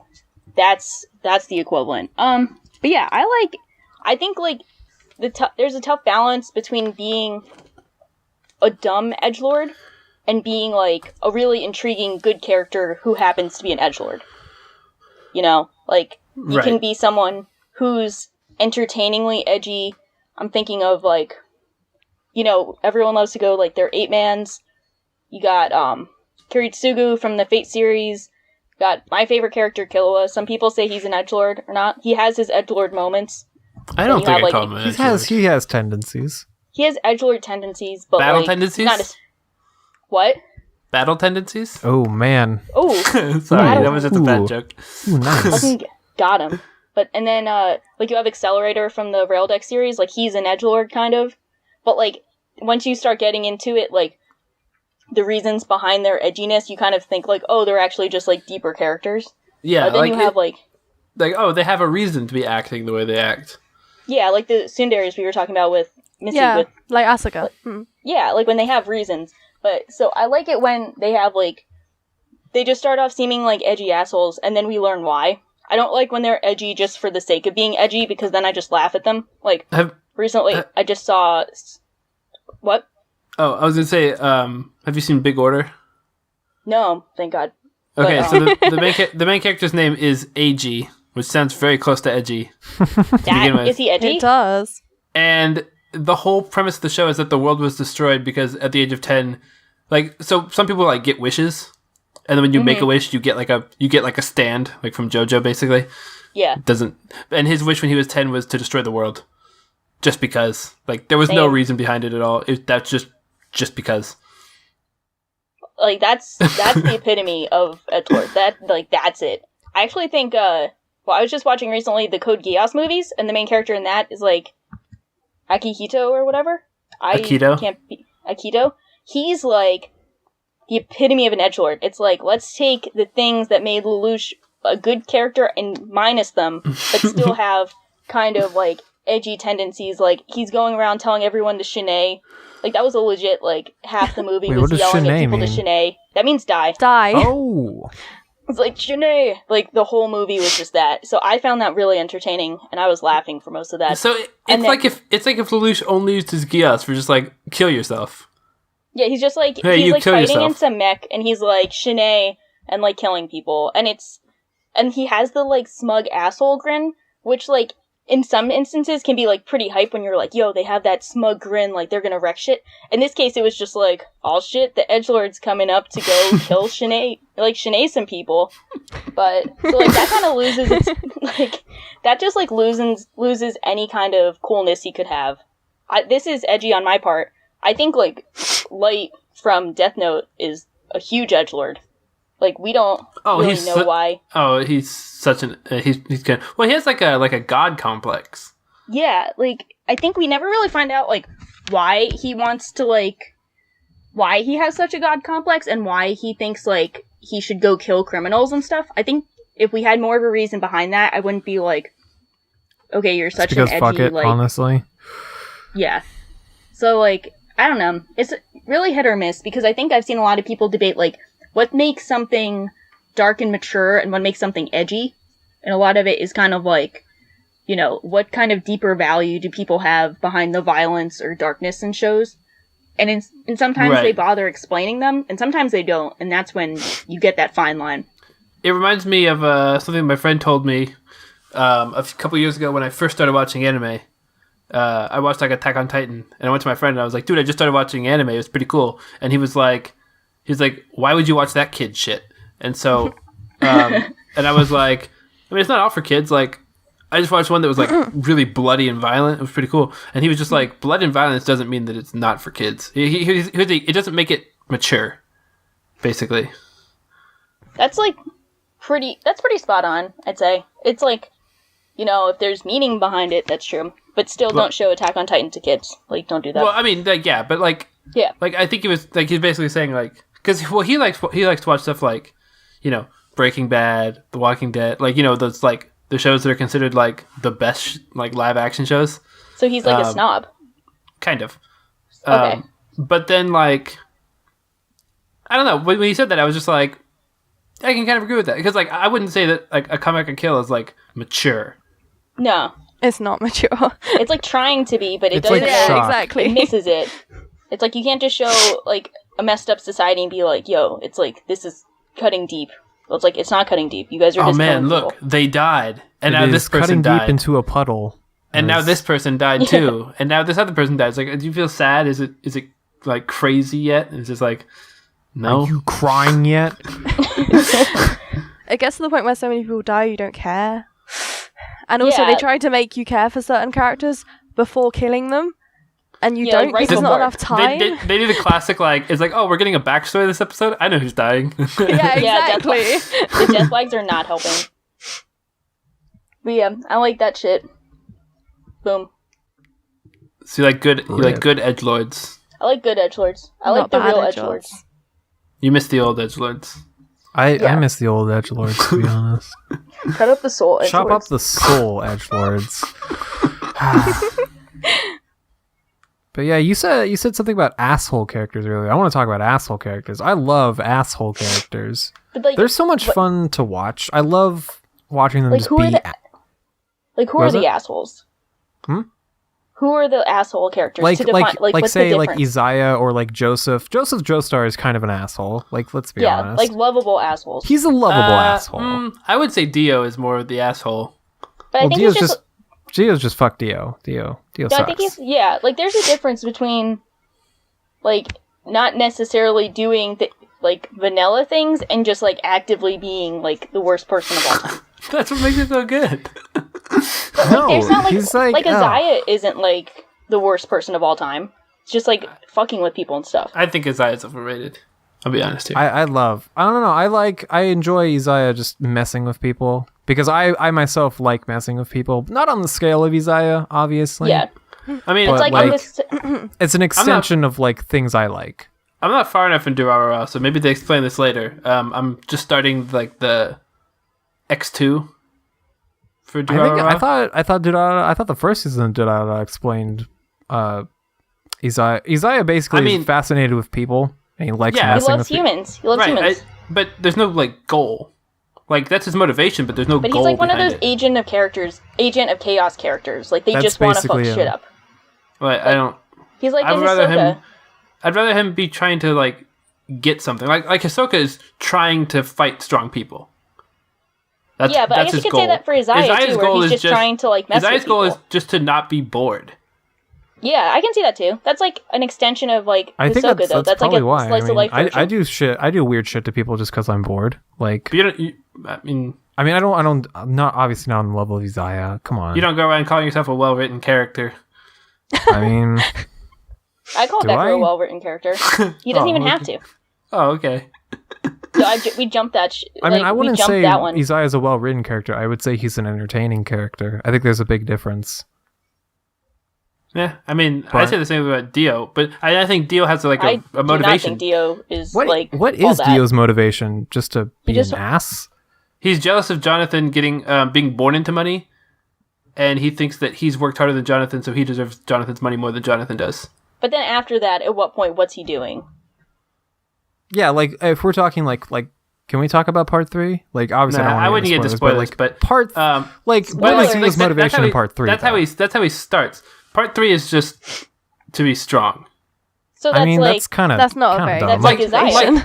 that's the equivalent. But yeah, I think like there's a tough balance between being a dumb edgelord and being like a really intriguing good character who happens to be an edgelord. You know, like you can be someone who's entertainingly edgy. I'm thinking of like, you know, everyone loves to go like their 8-mans. You got Kiritsugu from the Fate series. Got my favorite character, Killua. Some people say he's an edgelord or not. He has his edgelord moments. I don't you think have, I like, call him an He has tendencies. He has edgelord tendencies, but Battle like, tendencies? Not as... What? Battle tendencies? Oh man. Oh, Sorry, that was just a Ooh. bad joke. Ooh, nice. fucking got him. But and then like you have Accelerator from the Rail Deck series, like he's an edgelord kind of. But like once you start getting into it, like the reasons behind their edginess, you kind of think like, oh, they're actually just like deeper characters. Yeah, But then like you have like oh, they have a reason to be acting the way they act. yeah, like the Tsunderes we were talking about with Missy. Yeah, With like Asuka. Mm. yeah, like when they have reasons. But so I like it when they have like they just start off seeming like edgy assholes, and then we learn why. I don't like when they're edgy just for the sake of being edgy, because then I just laugh at them. Like recently, I just saw what? Oh, I was gonna say, have you seen Big Order? No, thank God. Okay, But, so the main character's name is AG, which sounds very close to edgy. begin with. Is he edgy? It does. And the whole premise of the show is that the world was destroyed because at the age of 10, like, so some people like get wishes, and then when you make a wish, you get like a stand, like from JoJo, basically. Yeah. And his wish when he was 10 was to destroy the world, just because. Like, there was no Same. reason behind it at all. That's just because. Like that's the epitome of Edgelord. That's it. I actually think I was just watching recently the Code Geass movies, and the main character in that is like Akihito or whatever. Akito. He's like the epitome of an edgelord. It's like, let's take the things that made Lelouch a good character and minus them, but still have kind of like edgy tendencies. Like he's going around telling everyone to shinay. Like that was a legit like half the movie Wait, was what does yelling at shinay people to mean? shinay. That means die. Die. Oh. It's like shinay. Like the whole movie was just that. So I found that really entertaining, and I was laughing for most of that. So it's And then- like if Lelouch only used his Geass for just like kill yourself. Yeah, he's just like Hey, he's you like kill fighting yourself. in some mech, and he's like shinay and like killing people, and he has the like smug asshole grin, which like in some instances can be like pretty hype when you're like, yo, they have that smug grin, like they're gonna wreck shit. In this case, it was just like, all shit, the edgelord's coming up to go kill shinay some people. But so like that kind of loses its like that just like loses any kind of coolness he could have. This is edgy on my part. I think like Light from Death Note is a huge edgelord. Like we don't really know why. Oh, he's such an he's good. Well, he has like a god complex. Yeah, like I think we never really find out like why he wants to like why he has such a god complex and why he thinks like he should go kill criminals and stuff. I think if we had more of a reason behind that, I wouldn't be like, okay, you're such an Because edgy fuck it, like honestly. yeah. So like I don't know. It's really hit or miss because I think I've seen a lot of people debate like what makes something dark and mature and what makes something edgy. And a lot of it is kind of like, you know, what kind of deeper value do people have behind the violence or darkness in shows? And sometimes Right. they bother explaining them, and sometimes they don't, and that's when you get that fine line. It reminds me of something my friend told me a couple years ago when I first started watching anime. I watched like Attack on Titan, and I went to my friend and I was like, dude, I just started watching anime. It was pretty cool. And he was like, why would you watch that kid shit? And so, and I was like, I mean, it's not all for kids. Like, I just watched one that was like really bloody and violent. It was pretty cool. And he was just like, blood and violence doesn't mean that it's not for kids. It doesn't make it mature, basically. That's pretty spot on, I'd say. It's like, if there's meaning behind it, that's true. But still don't show Attack on Titan to kids. Like, don't do that. Well, I mean, like, yeah, but like, yeah. Like, I think he was basically saying like, because he likes to watch stuff like, Breaking Bad, The Walking Dead, like, those like the shows that are considered like the best like live action shows. So he's like a snob. Kind of. Okay. But then like, I don't know. When you said that, I was just like, I can kind of agree with that because like I wouldn't say that like A Come Back and Kill is like mature. No, It's not mature. it's like trying to be, but it It's doesn't. like yeah, shock. exactly. It misses it. It's like you can't just show like a messed up society and be like, "Yo, it's like this is cutting deep." Well, it's like it's not cutting deep. You guys are Oh just man, killing look, people. they died, and It now is this person cutting died, deep into a puddle. and now this person died too, and now this other person died. It's like, do you feel sad? Is it like crazy yet? And it's just like, no. Are you crying yet? It gets to the point where so many people die, you don't care. And also, they Yeah. try to make you care for certain characters before killing them, and you Yeah, don't like right because there's not before. enough time. They do the classic like, it's like, oh, we're getting a backstory this episode. I know who's dying. Yeah, Yeah, exactly. The death flags are not helping. But yeah, I like that shit. Boom. So you like good edgelords. I like good edgelords. I like Not the bad real edgelords. edgelords. You miss the old edgelords. I Yeah. miss the old edgelords, to be honest. Cut up the soul edgelords. Chop up the soul edgelords. But yeah, you said something about asshole characters earlier. I want to talk about asshole characters. I love asshole characters. But like, They're so much fun to watch. I love watching them Like, just who are be. who What are is the it? assholes? Hmm? Who are the asshole characters? Like to define, what's say the like difference? Isaiah or like Joseph. Joseph Joestar is kind of an asshole. Like, let's be Yeah, honest. like lovable assholes. He's a lovable asshole. I would say Dio is more of the asshole. But I Well, think Dio's he's just. Dio's just fuck Dio. Dio No, sucks. I think he's like. There's a difference between, like, not necessarily doing the like vanilla things and just like actively being like the worst person of all time. That's what makes it so good. No, There's not he's like, oh. Isaiah isn't like the worst person of all time. It's just like fucking with people and stuff. I think Isaiah's overrated. I'll be honest here. I don't know. I enjoy Isaiah just messing with people because I myself like messing with people. Not on the scale of Isaiah, obviously. Yeah, I mean, But, it's like, like- on this. It's an extension of like things I like. I'm not far enough in Durarara, so maybe they explain this later. I'm just starting like the X2 for Durarara. I thought the first season of Durarara explained Isaiah. Isaiah basically is fascinated with people and he likes Yeah. He messing loves with people. humans. He loves right, humans. but there's no like goal. Like that's his motivation, but there's no But goal he's like one of behind those it. agent of chaos characters. Like they That's just want to fuck basically shit him. up. But I don't. He's like I'd in rather Ahsoka. I'd rather him be trying to like get something. Like Ahsoka is trying to fight strong people. That's, Yeah, but I that's guess you his could goal. say that for Isaiah too, where he's just trying to like mess Isaiah's with goal people. is just to not be bored. Yeah, I can see that too. That's like an extension of like I think Ahsoka, that's, though. That's like probably a why. slice of life version. I do shit. I do weird shit to people just because I'm bored. Like, But you don't. I mean, I'm not obviously not on the level of Isaiah. Come on. you don't go around calling yourself a well-written character. I mean, I call Do Becker I? a well-written character. He doesn't Oh, even okay. have to. Oh, okay. So we jumped that. I mean, I we wouldn't jumped say that one. Isaiah's a well-written character. I would say he's an entertaining character. I think there's a big difference. Yeah, I mean, I But- say the same about Dio, but I think Dio has like I a do not motivation. think Dio is What like what all is that. Dio's motivation? Just to be just- an ass? He's jealous of Jonathan getting being born into money, and he thinks that he's worked harder than Jonathan, so he deserves Jonathan's money more than Jonathan does. But then after that, at what point? What's he doing? Yeah, like if we're talking like can we talk about part 3? Like obviously Nah, I I don't wouldn't get into spoilers, but part like what Spoilers. is Dio's motivation in part 3? That's how he starts. Part 3 is just to be strong. So that's I mean, like that's kind of That's not a very- dumb. that's like his motivation.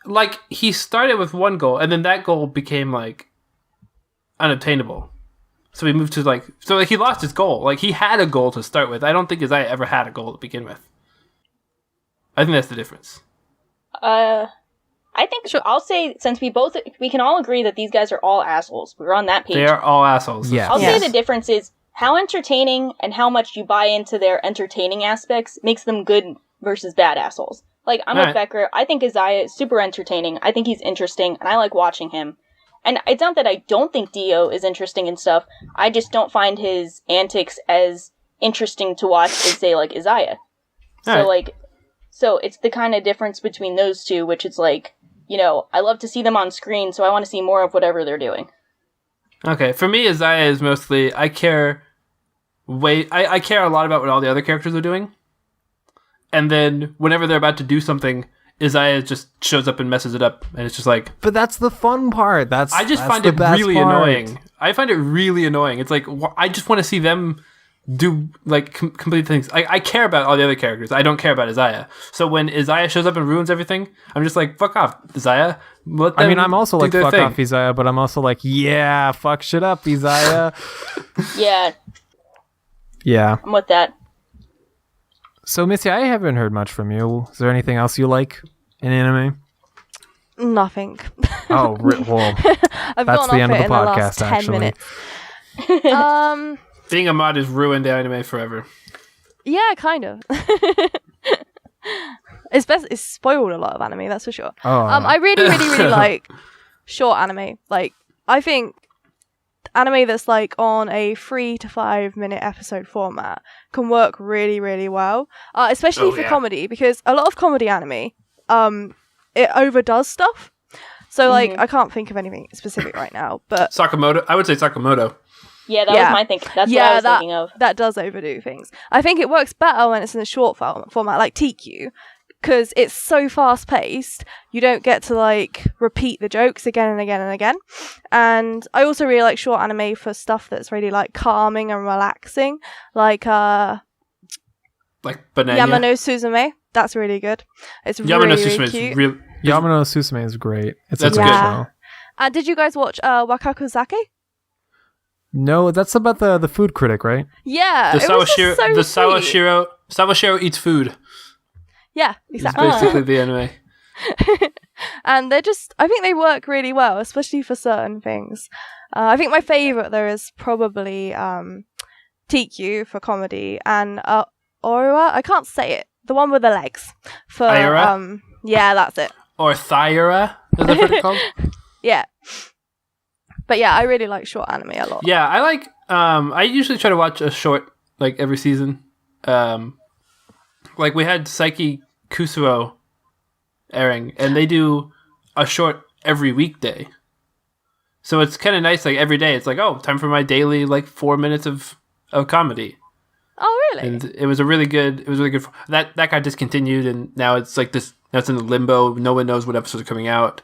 Like he started with one goal, and then that goal became like unobtainable. So he moved to like he lost his goal. Like he had a goal to start with. I don't think Isaiah ever had a goal to begin with. I think that's the difference. I think I'll say, since we can all agree that these guys are all assholes. We're on that page. They are all assholes. Yeah. I'll say the difference is how entertaining and how much you buy into their entertaining aspects makes them good versus bad assholes. Like, I'm with Becker. I think Isaiah is super entertaining. I think he's interesting, and I like watching him. And it's not that I don't think Dio is interesting and stuff. I just don't find his antics as interesting to watch as, say, like, Isaiah. So it's the kind of difference between those two, which is like, you know, I love to see them on screen, so I want to see more of whatever they're doing. Okay, for me, Isaiah is mostly, I care a lot about what all the other characters are doing. And then whenever they're about to do something, Isaiah just shows up and messes it up, and it's just like... But that's the fun part. I just find it really annoying. I find it really annoying. It's like, I just want to see them do, like, complete things. I care about all the other characters. I don't care about Isaiah. So when Isaiah shows up and ruins everything, I'm just like, fuck off, Isaiah. I'm also like, fuck off, Isaiah, but I'm also like, yeah, fuck shit up, Isaiah. Yeah. Yeah. I'm with that. So, Missy, I haven't heard much from you. Is there anything else you like in anime? Nothing. Oh, well, that's the end of the podcast, actually. 10 minutes. Being a mod has ruined anime forever. Yeah, kind of. It's spoiled a lot of anime, that's for sure. I really, really, really like short anime. Like, I think anime that's like on a 3 to 5 minute episode format can work really, really well, especially for comedy, because a lot of comedy anime, it overdoes stuff. So like, I can't think of anything specific right now, but Sakamoto, I would say Sakamoto. Yeah, that was my thinking. That's what I was thinking of. That does overdo things. I think it works better when it's in a short format, like TQ, because it's so fast paced. You don't get to like repeat the jokes again and again and again. And I also really like short anime for stuff that's really like calming and relaxing, like Banana. Yamano Suzume. That's really good. It's Yamano really, Suzume really cute. Yamano Suzume is great. That's a good show. Did you guys watch Wakaku Sake? No, that's about the food critic, right? Yeah, Sawashiro eats food. Yeah, exactly. It's basically the anime. And I think they work really well, especially for certain things. I think my favourite, though, is probably TQ for comedy, and Orua, I can't say it, the one with the legs. For Ayura? Yeah, that's it. Or Thyra, is that what it's called? Yeah. But yeah, I really like short anime a lot. Yeah, I like, I usually try to watch a short, like, every season. Like, we had Saiki Kusuo airing, and they do a short every weekday. So it's kind of nice, like, every day. It's like, oh, time for my daily, like, 4 minutes of comedy. Oh, really? And it was really good. That got discontinued, and now it's like this, now it's in limbo. No one knows what episodes are coming out.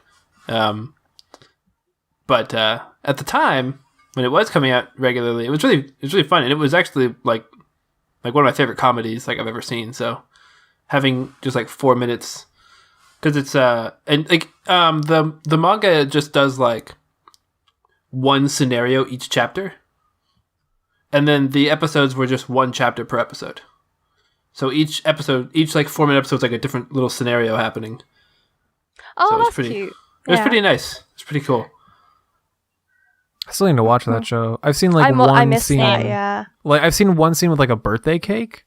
But at the time when it was coming out regularly, it was really fun, and it was actually like one of my favorite comedies like I've ever seen. So having just like 4 minutes, because it's and like the manga just does like one scenario each chapter, and then the episodes were just one chapter per episode. So each like 4 minute episode is like a different little scenario happening. Oh, so that's cute. It was pretty nice. It's pretty cool. I still need to watch that show. I've seen like I one missed scene. that, yeah. Like I've seen one scene with like a birthday cake,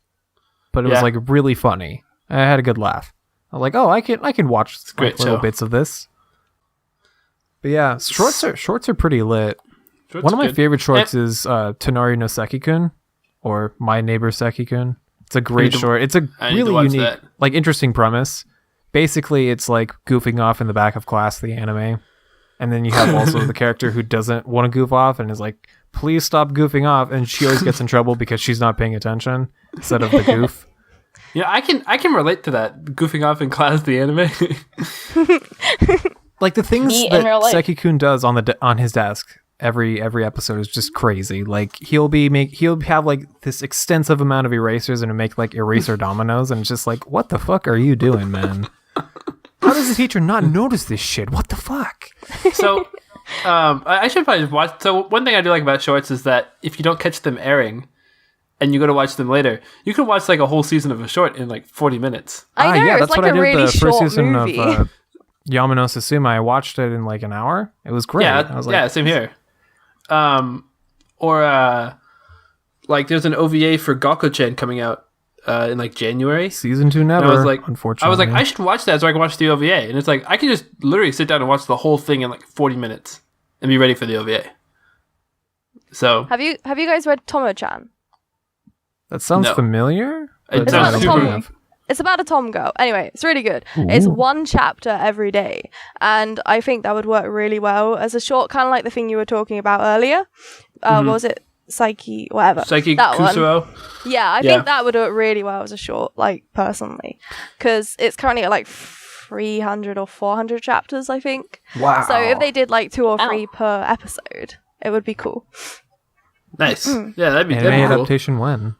but it was like really funny. I had a good laugh. I was like, oh, I can watch like, little bits of this. But yeah, shorts are pretty lit. One of my favorite shorts is Tonari no Seki-kun, or My Neighbor Seki-kun. It's a great short. It's a really unique, like interesting premise. Basically, it's like goofing off in the back of class, the anime. And then you have also the character who doesn't want to goof off and is like, please stop goofing off. And she always gets in trouble because she's not paying attention instead of the goof. Yeah, I can relate to that. Goofing off in class, the anime. Like the things that Seki-kun does on his desk every episode is just crazy. Like he'll have like this extensive amount of erasers and make like eraser dominoes, and it's just like, what the fuck are you doing, man? How does the teacher not notice this shit? What the fuck? So, I should probably just watch. So, one thing I do like about shorts is that if you don't catch them airing, and you go to watch them later, you can watch like a whole season of a short in like 40 minutes. I know, it's like a really short movie. Yamano Susumu. I watched it in like an hour. It was great. I was like, same here. Or like there's an OVA for Gakuchen coming out in like January. season 2 never. And I was like, unfortunately, I should watch that so I can watch the OVA. And it's like I can just literally sit down and watch the whole thing in like 40 minutes and be ready for the OVA. So Have you guys read Tomo-chan? that sounds No. familiar. It but sounds I don't super- think I have. It's about a Tom girl. Anyway, it's really good. It's one chapter every day. And I think that would work really well as a short, kind of like the thing you were talking about earlier. What was it? Psyche, whatever. Psyche That one. Kusuo. Yeah, I think that would work really well as a short, like, personally. Because it's currently at like 300 or 400 chapters, I think. Wow. So if they did like 2 or Wow. 3 per episode, it would be cool. Nice. Yeah, that'd be Anime cool. adaptation when?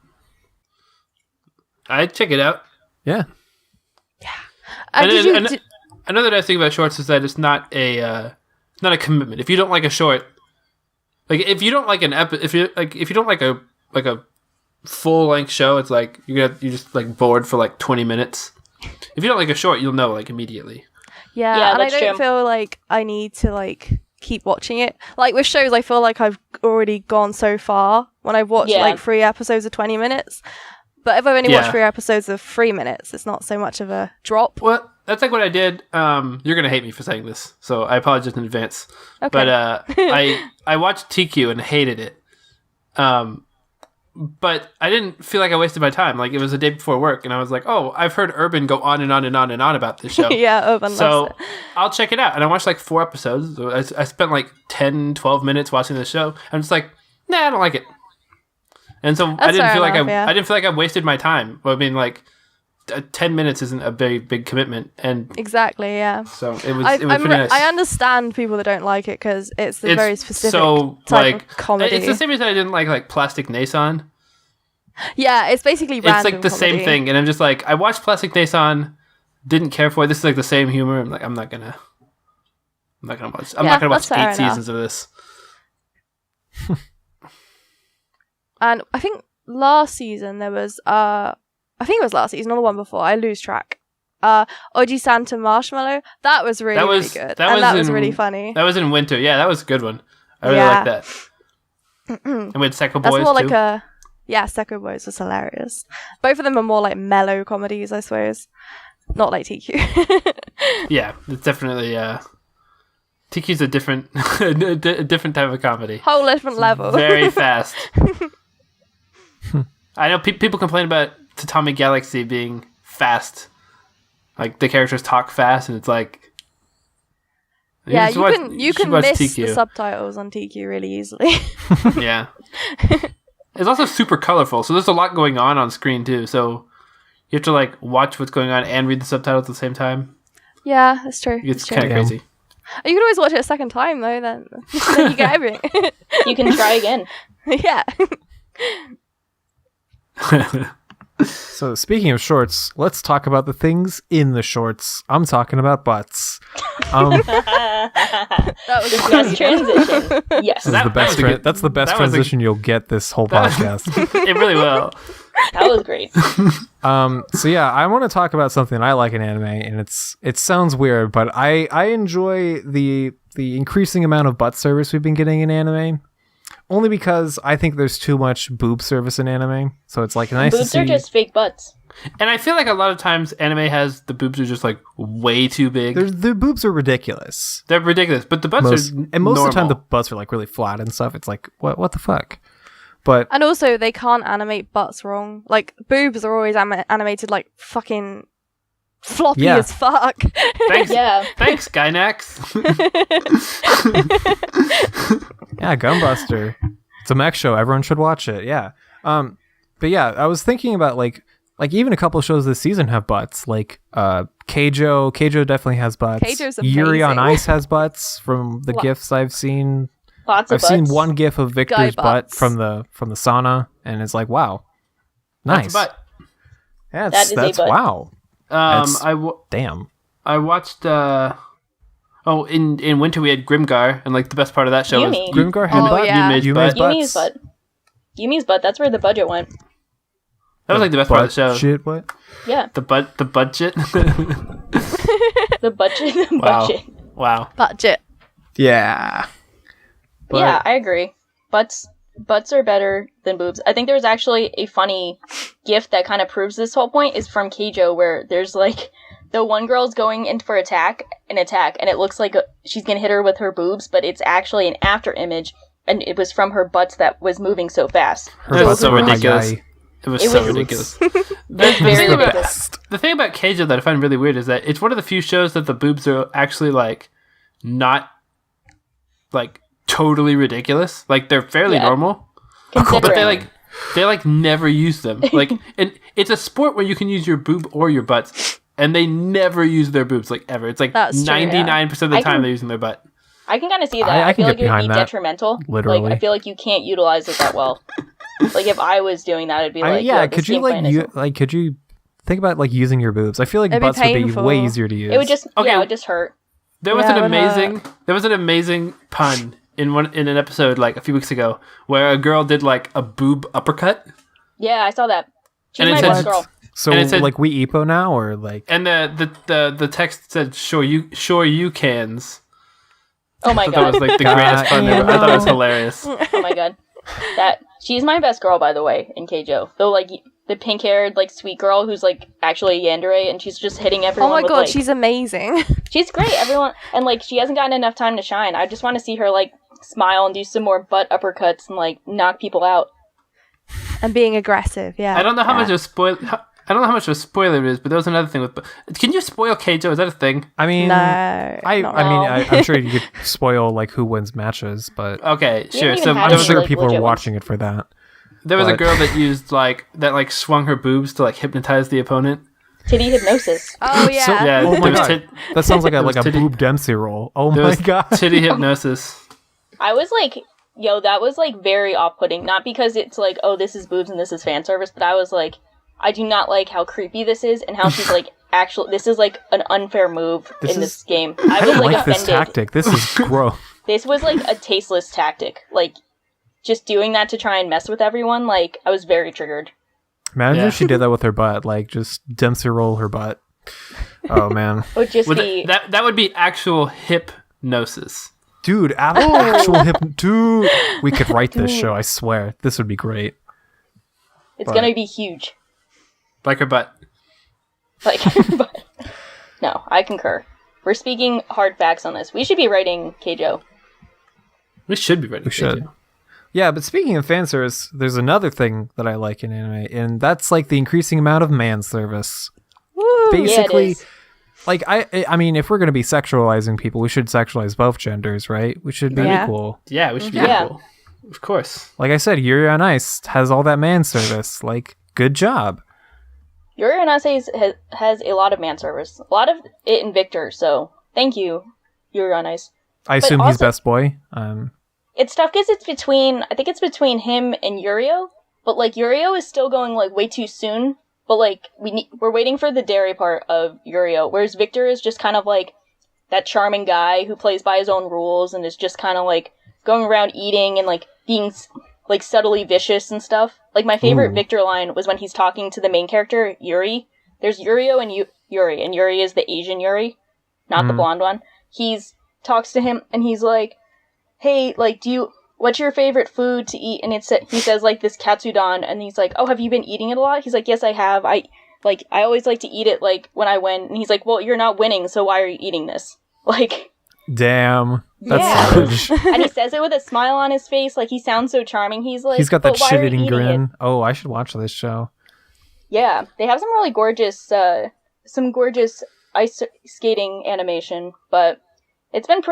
I'd check it out. Yeah. And did you, Another nice thing about shorts is that it's not a commitment. If you don't like a short, like if you don't like if you don't like a full length show, it's like you're just like bored for like 20 minutes. If you don't like a short, you'll know like immediately. yeah, and I that's don't true. feel like I need to like keep watching it. Like with shows, I feel like I've already gone so far when I've watched Yeah. like 3 episodes of 20 minutes. But if I've only watched 3 episodes of 3 minutes, it's not so much of a drop. Well, that's like what I did. You're gonna hate me for saying this, so I apologize in advance. Okay. But I watched TQ and hated it. But I didn't feel like I wasted my time. Like it was the day before work, and I was like, "Oh, I've heard Urban go on and on and on and on about this show." Yeah, Urban So loves it. I'll check it out. And I watched like 4 episodes. I spent like 10, 12 minutes watching the show. I'm just like, nah, I don't like it. And so I That's didn't fair feel like enough, yeah. I didn't feel like I wasted my time. I mean, like 10 minutes isn't a very big commitment, and Exactly, yeah. so it was pretty nice. I understand people that don't like it because it's a very specific so type like of comedy. It's the same reason I didn't like Plastic Nason. Yeah, it's basically random It's like the same comedy. thing, and I'm just like, I watched Plastic Nason, didn't care for it. This is like the same humor. I'm like, I'm not gonna watch. I'm not gonna watch that's fair 8 enough. seasons of this. And I think last season there was I think it was last season or the one before, I lose track. Oji Santa Marshmallow. That was really, really good. That was really funny. That was in winter. Yeah, that was a good one. I really like that. And with Secco That's Boys more too. like a Secco Boys was hilarious. Both of them are more like mellow comedies, I suppose. Not like TQ. Yeah, it's definitely TQ's a different a different type of comedy. Whole different level. Very fast. I know people complain about Tatami Galaxy being fast. Like the characters talk fast, and it's like Yeah, should watch- you should can watch miss TQ. the subtitles on TQ really easily. Yeah. It's also super colorful, so there's a lot going on screen too. So you have to like watch what's going on and read the subtitles at the same time. Yeah, that's true. It's That's true. kind of crazy. You can always watch it a second time though. Then you get everything. You can try again. Yeah. So speaking of shorts, let's talk about the things in the shorts. I'm talking about butts. That was a Best transition. Yes, That's the best. was a good- That's the best that was a- transition you'll get this whole podcast. It really will. that was great. So yeah, I want to talk about something I like in anime, and it sounds weird, but I enjoy the increasing amount of butt service we've been getting in anime. Only because I think there's too much boob service in anime, so it's like nice to Boobs see. are just fake butts. And I feel like a lot of times anime has the boobs are just like way too big. The boobs are ridiculous. They're ridiculous, but the butts Most are of the time the normal. butts are like really flat and stuff. It's like what the fuck. But And also, they can't animate butts wrong. Like, boobs are always animated like fucking floppy Yeah. as fuck. Thanks, Yeah. thanks, Gynax. yeah, Gunbuster. It's a mech show. Everyone should watch it. Yeah. But yeah, I was thinking about like even a couple of shows this season have butts. Like Keijo. Keijo definitely has butts. Keijo's Yuri on amazing. Ice has butts from the gifs I've seen. Lots of I've butts. seen one gif of Victor's butt butts. from the sauna, and it's like, wow, nice. That's a butt. Yeah, That is a that's butt. wow. That's- Damn. I watched in winter we had Grimgar, and like the best part of that show Yumi. was Grimgar had Oh, butt. yeah. Yumi's Yumi's butt. Yumi's butt. Yumi's butt. That's where the budget went. That was like the best part of the show. Shit, what? Yeah. The budget. The budget. The Wow. budget. Wow. Budget. Yeah. But- Yeah, I agree. Butts are better than boobs. I think there's actually a funny gif that kind of proves this whole point is from Keijo, where there's like the one girl's going in for attack, and it looks like she's gonna hit her with her boobs, but it's actually an after image, and it was from her butts that was moving so fast. It was so Ay, ridiculous. ay. It was It so was- ridiculous. It's The very thing about- ridiculous. The thing about Keijo that I find really weird is that it's one of the few shows that the boobs are actually like not like totally ridiculous. Like they're fairly Yeah. normal, Considering. but they like never use them. Like, and it's a sport where you can use your boob or your butts, and they never use their boobs like ever. It's like That's true, yeah. 99% of the I time can- they're using their butt. I can kind of see that. I I, can feel get like it would behind be that, detrimental. literally. Like I feel like you can't utilize it that well. Like if I was doing that, it'd be like, yeah, yo, this could you game plan isn't- could you think about like using your boobs? I feel like It'd be butts would be painful. way easier to use. It would just Okay. it would just hurt. There was Yeah, an it would amazing pun in an episode like a few weeks ago where a girl did like a boob uppercut, Yeah, I saw that. She's And it my said- best girl. So and it said- like we EPO now or like and the text said sure you cans. Oh my I thought that god. was like the greatest pun ever. I thought it was hilarious. Oh my god. She's my best girl, by the way, in Keijo. Though, like, the pink-haired, like, sweet girl who's, like, actually a yandere, and she's just hitting Oh everyone my with, god, like... she's amazing. She's great, everyone... And, like, she hasn't gotten enough time to shine. I just want to see her, like, smile and do some more butt uppercuts and, like, knock people out. And being aggressive, yeah. I don't know how yeah. much of a spoil. I don't know how much of a spoiler it is, but there was another thing with. Can you spoil Keijo? Is that a thing? I mean No. I not mean really. I'm sure you could spoil like who wins matches, but Okay, You sure. don't So even have I'm there was, sure like, people are legit watching it for that. there was a but- girl that used like swung her boobs to like hypnotize the opponent. Titty hypnosis. Oh, yeah. So- Yeah, Oh my there was God. That sounds like There a was like a titty- boob Dempsey roll. Oh there my was god. titty hypnosis. I was like, yo, that was, like, very off-putting. Not because it's like, oh, this is boobs and this is fan service, but I was like, I do not like how creepy this is and how she's, like, this is, like, an unfair move This in this is- game. I I was, don't like, like this offended. tactic. This is gross. This was, like, a tasteless tactic. Like, just doing that to try and mess with everyone, like, I was very triggered. Imagine Yeah. if she did that with her butt, like just Dempsey roll her butt. Oh man. It would just Would be... that would be actual hypnosis. Dude, actual hip dude. We could write this show, I swear. This would be great. It's but- gonna be huge. Like her butt. Like, but... No, I concur. We're speaking hard facts on this. We should be writing Keijo. We should be ready. We should. Yeah, but speaking of fan service, there's another thing that I like in anime, and that's like the increasing amount of man service. Woo. Basically, Yeah, it is. like I mean, if we're gonna be sexualizing people, we should sexualize both genders, right? We should be Yeah. equal. Yeah, we should be Yeah. equal. Of course. Like I said, Yuri on Ice has all that man service. Like, good job. Yuri on Ice has a lot of man service. A lot of it in Victor, so thank you, Yuri on Ice. I assume he's also- best boy. It's tough because I think it's between him and Yurio, but like Yurio is still going like way too soon. But like we're waiting for the dairy part of Yurio, whereas Victor is just kind of like that charming guy who plays by his own rules and is just kind of like going around eating and like being like subtly vicious and stuff. Like my favorite Ooh. Victor line was when he's talking to the main character Yuri. There's Yurio and Yuri, and Yuri is the Asian Yuri, not the blonde one. He's talks to him and he's like, hey, like, what's your favorite food to eat? And he says, like, this katsudon, and he's like, oh, have you been eating it a lot? He's like, yes, I have. I always like to eat it, like, when I win. And he's like, well, you're not winning, so why are you eating this? Like, Damn, that's Yeah. savage. and he says it with a smile on his face, like, he sounds so charming. He's like, He's got that "But why are you shit-eating eating grin. it?" Oh, I should watch this show. Yeah, they have some really gorgeous, ice skating animation, but it's been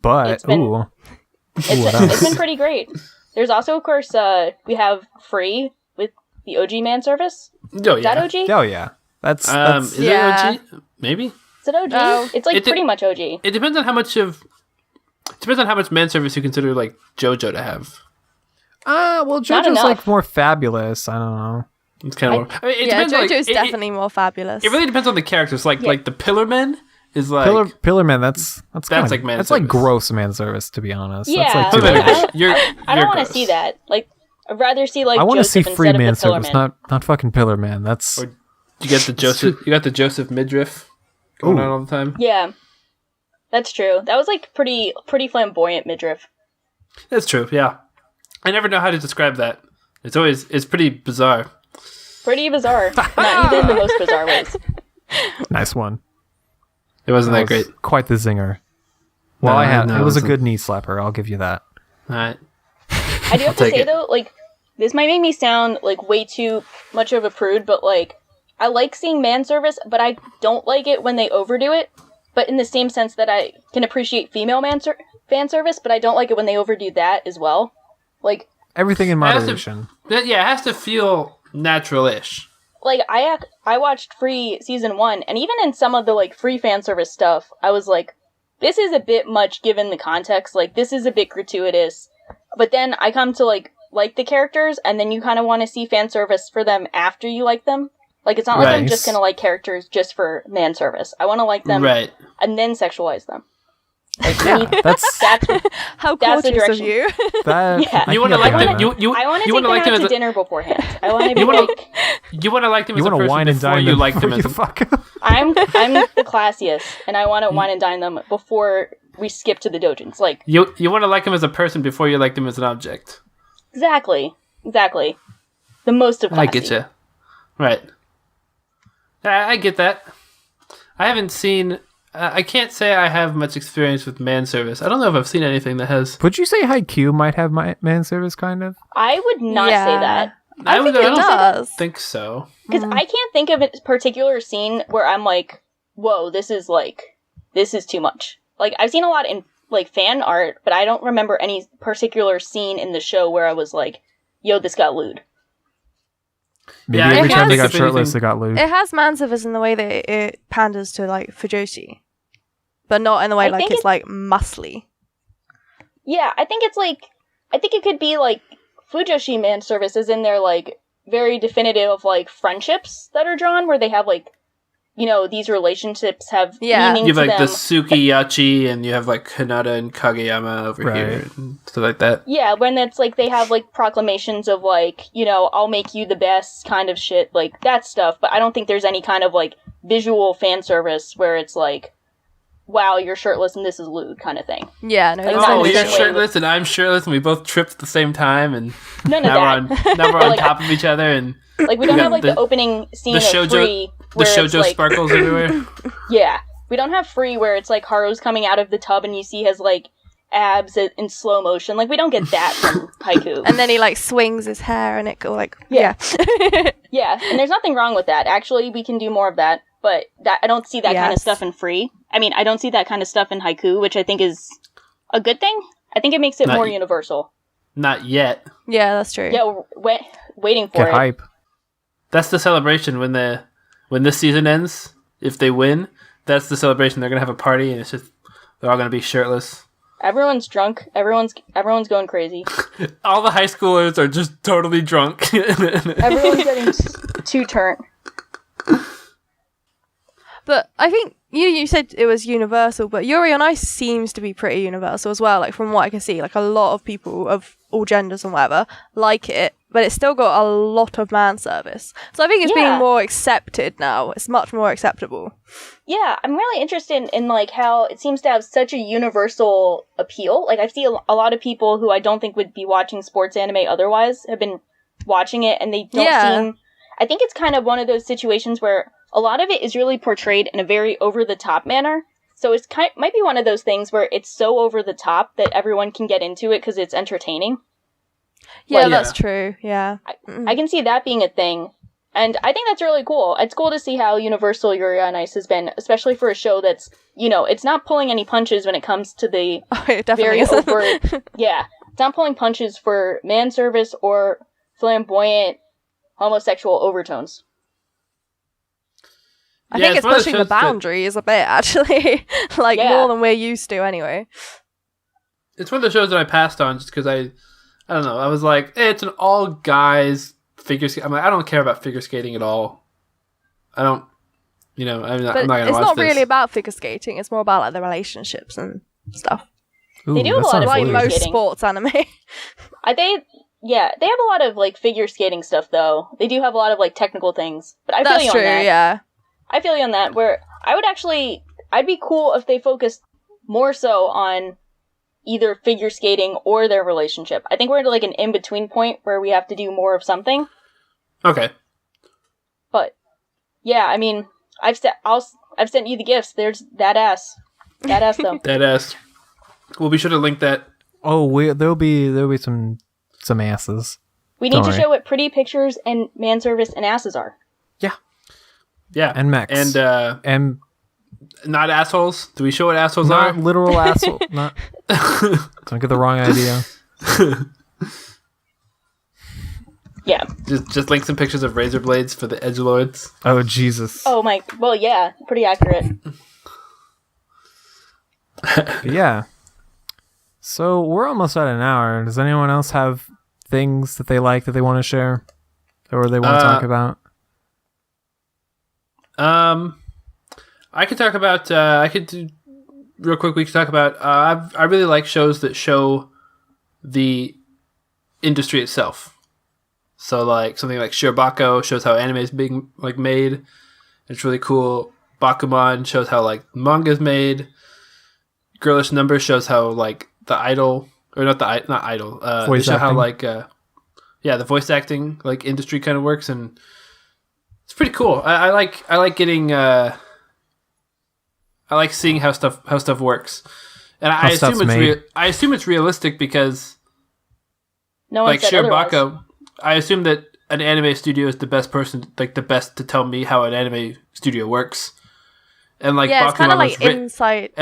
But It's been- ooh, what it's else? been pretty great. There's also, of course, we have Free with the OG man service. Oh, Is that yeah. OG? Oh yeah, that's Is Yeah. it OG? Maybe. Is it OG? No. It's like It did- pretty much OG. It depends on how much man service you consider like JoJo to have. well, Not JoJo's enough. like more fabulous. I don't know. It's kind of. It Yeah, depends. Like, JoJo's it- definitely more fabulous. It really depends on the characters. Like the Pillar Men is like Pillar Man, that's kinda, like man That's like service. gross man service, to be honest. Yeah, that's like too Pillar like, Man, much. you're I don't you're want to gross. see that. Like, I'd rather see like I want to see Joseph free instead of man the Pillar service, Man. not fucking Pillar Man. That's Or you get the Joseph. You got the Joseph midriff going Ooh. on all the time. Yeah, that's true. That was like pretty flamboyant midriff. That's true. Yeah, I never know how to describe that. It's pretty bizarre. Pretty bizarre. Not even the most bizarre ways. nice one. It wasn't that was great. Quite the zinger. Well, No, it was a wasn't. good knee slapper. I'll give you that. All right. I do have to take say it. though, like this might make me sound like way too much of a prude, but like I like seeing man service, but I don't like it when they overdo it. But in the same sense that I can appreciate female fan service, but I don't like it when they overdo that as well. Like Everything in It has to- moderation. Yeah, it has to feel natural-ish. like I watched Free season 1, and even in some of the like free fan service stuff, I was like, this is a bit much given the context. Like this is a bit gratuitous. But then I come to like the characters, and then you kind of want to see fan service for them after you like them. Like it's not like I'm Right. just gonna like characters just for man service. I want to like them Right. and then sexualize them. Like Yeah, that's that's How That's the gorgeous of direction. you. that. Yeah. I You can want to get like behind them. that. I want to you take them like out them to as a, dinner beforehand. I want to be You wanna- like, you want to like them You as a want to person wine and before dine you them like them before as you a, fuck 'em. I'm the classiest, and I want to wine and dine them before we skip to the dojins. Like you want to like them as a person before you like them as an object. exactly. The most of classy. I get you. Right. I get that. I haven't seen. I can't say I have much experience with man service. I don't know if I've seen anything that has. Would you say Haikyuu might have man service, kind of? I would not Yeah. say that I think I it don't does. think so. because I can't think of a particular scene where I'm like, "Whoa, this is too much." Like I've seen a lot in like fan art, but I don't remember any particular scene in the show where I was like, "Yo, this got lewd." Maybe Yeah, I every can't time they think got of shirtless, anything. they got lewd. It has manservice in the way that it panders to like Fujoshi, but not in the way I like think it's like muscly. Yeah, I think it could be like Fujoshi man service is in their like very definitive like friendships that are drawn where they have like these relationships have Yeah. meaning You have to like them. the Sukiyachi, and you have like Hinata and Kageyama over Right. here, and stuff like that. Yeah, when it's like they have like proclamations of like, I'll make you the best kind of shit, like that stuff, but I don't think there's any kind of like visual fan service where it's like, wow, you're shirtless and this is lewd kind of thing. Yeah, no, Like, it's not Oh, in the you're same way shirtless and I'm shirtless, and we both tripped at the same time, and None of now that. we're on Like- top of each other, and Like we don't Yeah, have like the opening scene the of shoujo- Free the where it's shoujo like, sparkles everywhere. yeah. We don't have Free where it's like Haru's coming out of the tub and you see his like abs in slow motion. Like we don't get that from Haiku. and then he like swings his hair and it go like Yeah. Yeah, and there's nothing wrong with that. Actually, we can do more of that, but that I don't see that kind of Yes. stuff in Free. I mean, I don't see that kind of stuff in Haiku, which I think is a good thing. I think it makes it Not more y- universal. Not yet. yeah, that's true. Yeah, we're waiting for Get it. hype. That's the celebration when this season ends. If they win, that's the celebration. They're gonna have a party, and they're all gonna be shirtless. Everyone's drunk. Everyone's going crazy. All the high schoolers are just totally drunk. Everyone's getting too turned. But I think you said it was universal, but Yuri on Ice seems to be pretty universal as well. Like from what I can see, like a lot of people of all genders and whatever like it, but it's still got a lot of man service. So I think it's Yeah. being more accepted now. It's much more acceptable. Yeah, I'm really interested in like how it seems to have such a universal appeal. Like I see a lot of people who I don't think would be watching sports anime otherwise have been watching it, and they don't Yeah. seem. I think it's kind of one of those situations where a lot of it is really portrayed in a very over the top manner. So it's might be one of those things where it's so over the top that everyone can get into it because it's entertaining. Yeah, Well, that's yeah. true. Yeah. I can see that being a thing. And I think that's really cool. It's cool to see how universal Yuri on Ice has been, especially for a show that's, it's not pulling any punches when it comes to the Oh, it definitely very is. overt. Yeah, it's not pulling punches for man service or flamboyant homosexual overtones. I Yeah, think it's it's one of the pushing the shows that- boundaries a bit, actually. Like, Yeah. more than we're used to, anyway. It's one of the shows that I passed on just because I don't know. I was like, it's an all guys figure skate. I'm like, I don't care about figure skating at all. I don't, I'm not, But I'm not gonna it's watch not this. really about figure skating. It's more about, like, the relationships and stuff. Ooh, They do that have a lot sounds of Like weird. figure most skating. sports anime. Yeah, they have a lot of, like, figure skating stuff, though. They do have a lot of, like, technical things. But I feel That's you true, on that. yeah. I feel you on that, where I'd be cool if they focused more so on either figure skating or their relationship. I think we're at, like, an in-between point where we have to do more of something. Okay. But, yeah, I mean, I've sent you the gifts. There's that ass. That ass, though. That ass. We'll be sure to link that. Oh, there'll be some asses. We need to Sorry. show what pretty pictures and manservice and asses are. Yeah. And mechs. And not assholes. Do we show what assholes not are? literal asshole. Not. Don't get the wrong idea. Yeah. Just link some pictures of razor blades for the edgelords. Oh Jesus. Oh my. Well, yeah. Pretty accurate. Yeah. So we're almost at an hour. Does anyone else have things that they like that they want to share, or they want to talk about? I could talk about. I could do real quick. We could talk about. I really like shows that show the industry itself. So like something like Shirobako shows how anime is being like made. It's really cool. Bakuman shows how like manga is made. Girlish Number shows how like the idol or not idol. They show how like the voice acting like industry kind of works, and it's pretty cool. I like getting I like seeing how stuff works, and I assume it's realistic because No one like said otherwise. Shirobako, I assume that an anime studio is the best to tell me how an anime studio works. And like Yeah, Bakuman it's kind of like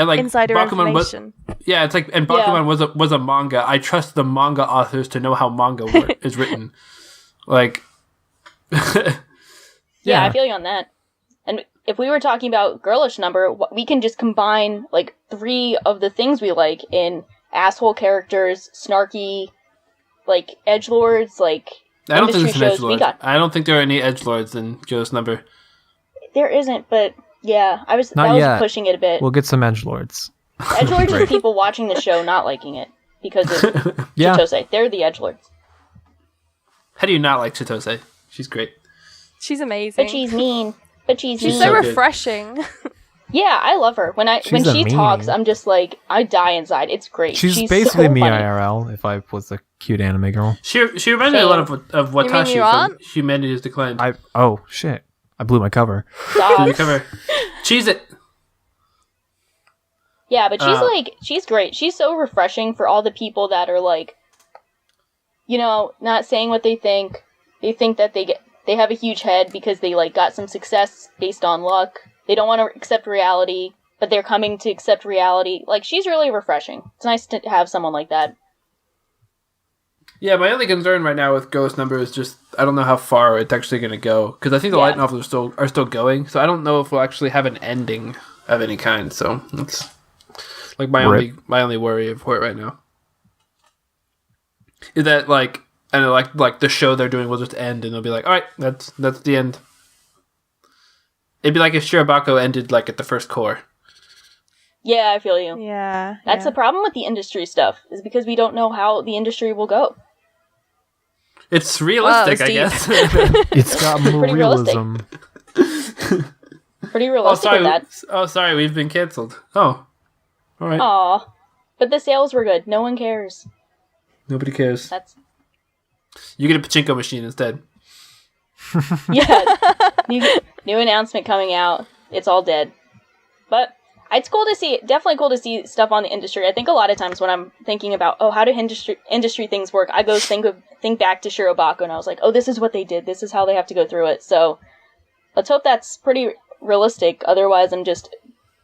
like insider Bakuman information. yeah, it's like and Bakuman was a manga. I trust the manga authors to know how manga is written. Like Yeah, I feel you on that. And if we were talking about Girlish Number, we can just combine like 3 of the things we like in asshole characters, snarky, like edgelords, like I don't think industry there's an shows. edgelord. I don't think there are any edgelords in Girlish Number. There isn't, but yeah, I was pushing it a bit. We'll get some edgelords. Edgelords are people watching the show not liking it because of Chitose. They're the edgelords. How do you not like Chitose? She's great. She's amazing. But she's mean. She's mean. so So good. refreshing. Yeah, I love her. When she a talks, meanie. I'm just like, I die inside. It's great. She's so basically me funny. IRL if I was a cute anime girl. She reminds me a lot of You mean Watashi you from aren't? Humanity Has Declined. Oh shit! I blew my cover. Dog. Cover. Cheese it. Yeah, but she's great. She's so refreshing for all the people that are like, you know, not saying what they think. They think that they have a huge head because they like got some success based on luck. They don't want to accept reality, but they're coming to accept reality. Like, she's really refreshing. It's nice to have someone like that. Yeah, my only concern right now with Ghost Number is just I don't know how far it's actually going to go because I think the light novels are still going. So I don't know if we'll actually have an ending of any kind. So that's like my only worry for it right now. Is that like I know like the show they're doing will just end and they'll be like, all right, that's the end. It'd be like if Shirobako ended like at the first core. Yeah, I feel you. Yeah. That's the problem with the industry stuff, is because we don't know how the industry will go. It's realistic, I deep. guess. It's got more Pretty realistic. realism. Pretty realistic with that. Oh, sorry, we've been canceled. Oh, all right. Aw. But the sales were good. No one cares. Nobody cares. That's... You get a pachinko machine instead. Yeah. New announcement coming out. It's all dead. But it's cool to see. Definitely cool to see stuff on the industry. I think a lot of times when I'm thinking about, how do industry things work, I go think back to Shirobako, and I was like, this is what they did. This is how they have to go through it. So let's hope that's pretty realistic. Otherwise, I'm just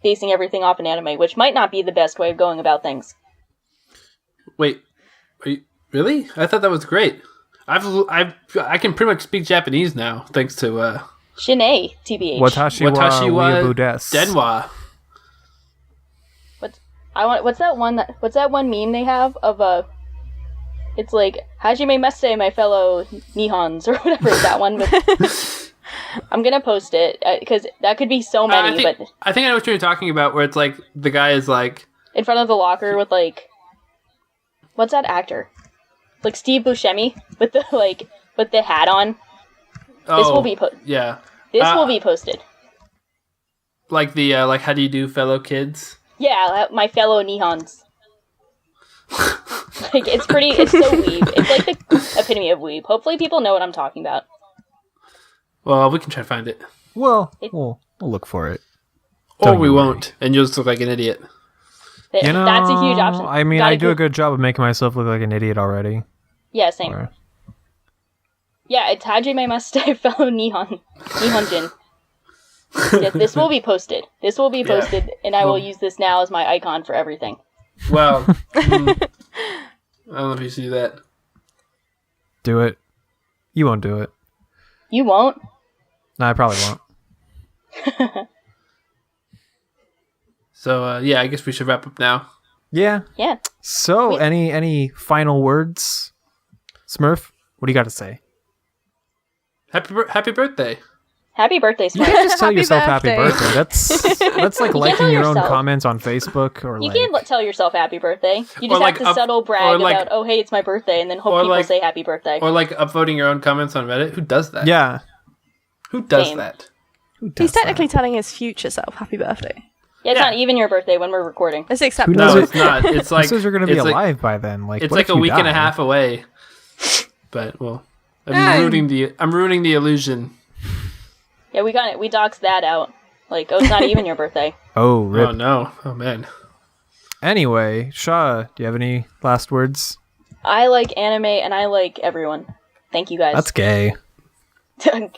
basing everything off an anime, which might not be the best way of going about things. Wait, are you really? I thought that was great. I can pretty much speak Japanese now thanks to Shinae, TBH. Watashi wa Weeaboo desu. Denwa. What's that one meme they have of it's like Hajime Mase, my fellow Nihons, or whatever that one. But I'm gonna post it because that could be so many. I think I know what you're talking about. Where it's like the guy is like in front of the locker with like, what's that actor? like Steve Buscemi with the with the hat on. This will be yeah. This will be posted. Like the how do you do, fellow kids? Yeah, my fellow Nihons. Like it's so weeb. It's like the epitome of weeb. Hopefully people know what I'm talking about. Well, we can try to find it. Well, we'll look for it. Or Don't we you worry. won't, and you'll just look like an idiot. You know, That's a huge option. I mean, I do a good job of making myself look like an idiot already. Yeah, same. Or- Yeah, it's Hajime Master, fellow Nihonjin. Yes, this will be posted. This will be posted, and I will use this now as my icon for everything. Well, I don't know if you should do that. Do it. You won't do it. You won't? No, I probably won't. So, yeah, I guess we should wrap up now. Yeah. Yeah. So, any final words? Smurf, what do you got to say? Happy birthday. Happy birthday, You Smurf. can't just tell Happy yourself happy birthday. birthday. That's like You liking can't your tell own yourself. comments on Facebook or You like. can't tell yourself happy birthday. You Or just like have to subtle brag or like- about, oh, hey, it's my birthday, and then hope or people like- say happy birthday. Or like upvoting your own comments on Reddit. Who does that? Yeah. Who does Same. that? Who does He's technically that? telling his future self happy birthday. Yeah, it's Yeah. not even your birthday when we're recording. It's acceptable. knows No, it? it's not. It's like It says you're going to be it's like- alive by then. Like It's what like if a you week and a die? half away. But well, I'm Yeah. ruining the illusion. Yeah, we got it. We doxed that out. Like, oh, it's not even your birthday. Oh, rip. Oh no. Oh man. Anyway, Shaw, do you have any last words? I like anime, and I like everyone. Thank you guys. That's gay.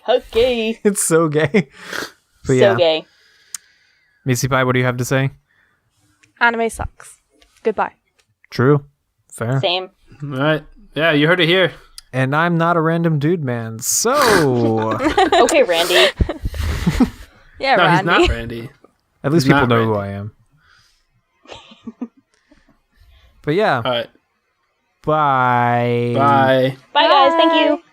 Okay. It's so gay. But So yeah. gay. Missy Pie, what do you have to say? Anime sucks. Goodbye. True. Fair. Same. All right. Yeah, you heard it here. And I'm not a random dude, man. So, Okay, Randy. Yeah, No, Randy. he's not Randy. at least He's people not know who Randy. I am. But yeah, All right. bye. Bye. Bye, guys. Thank you.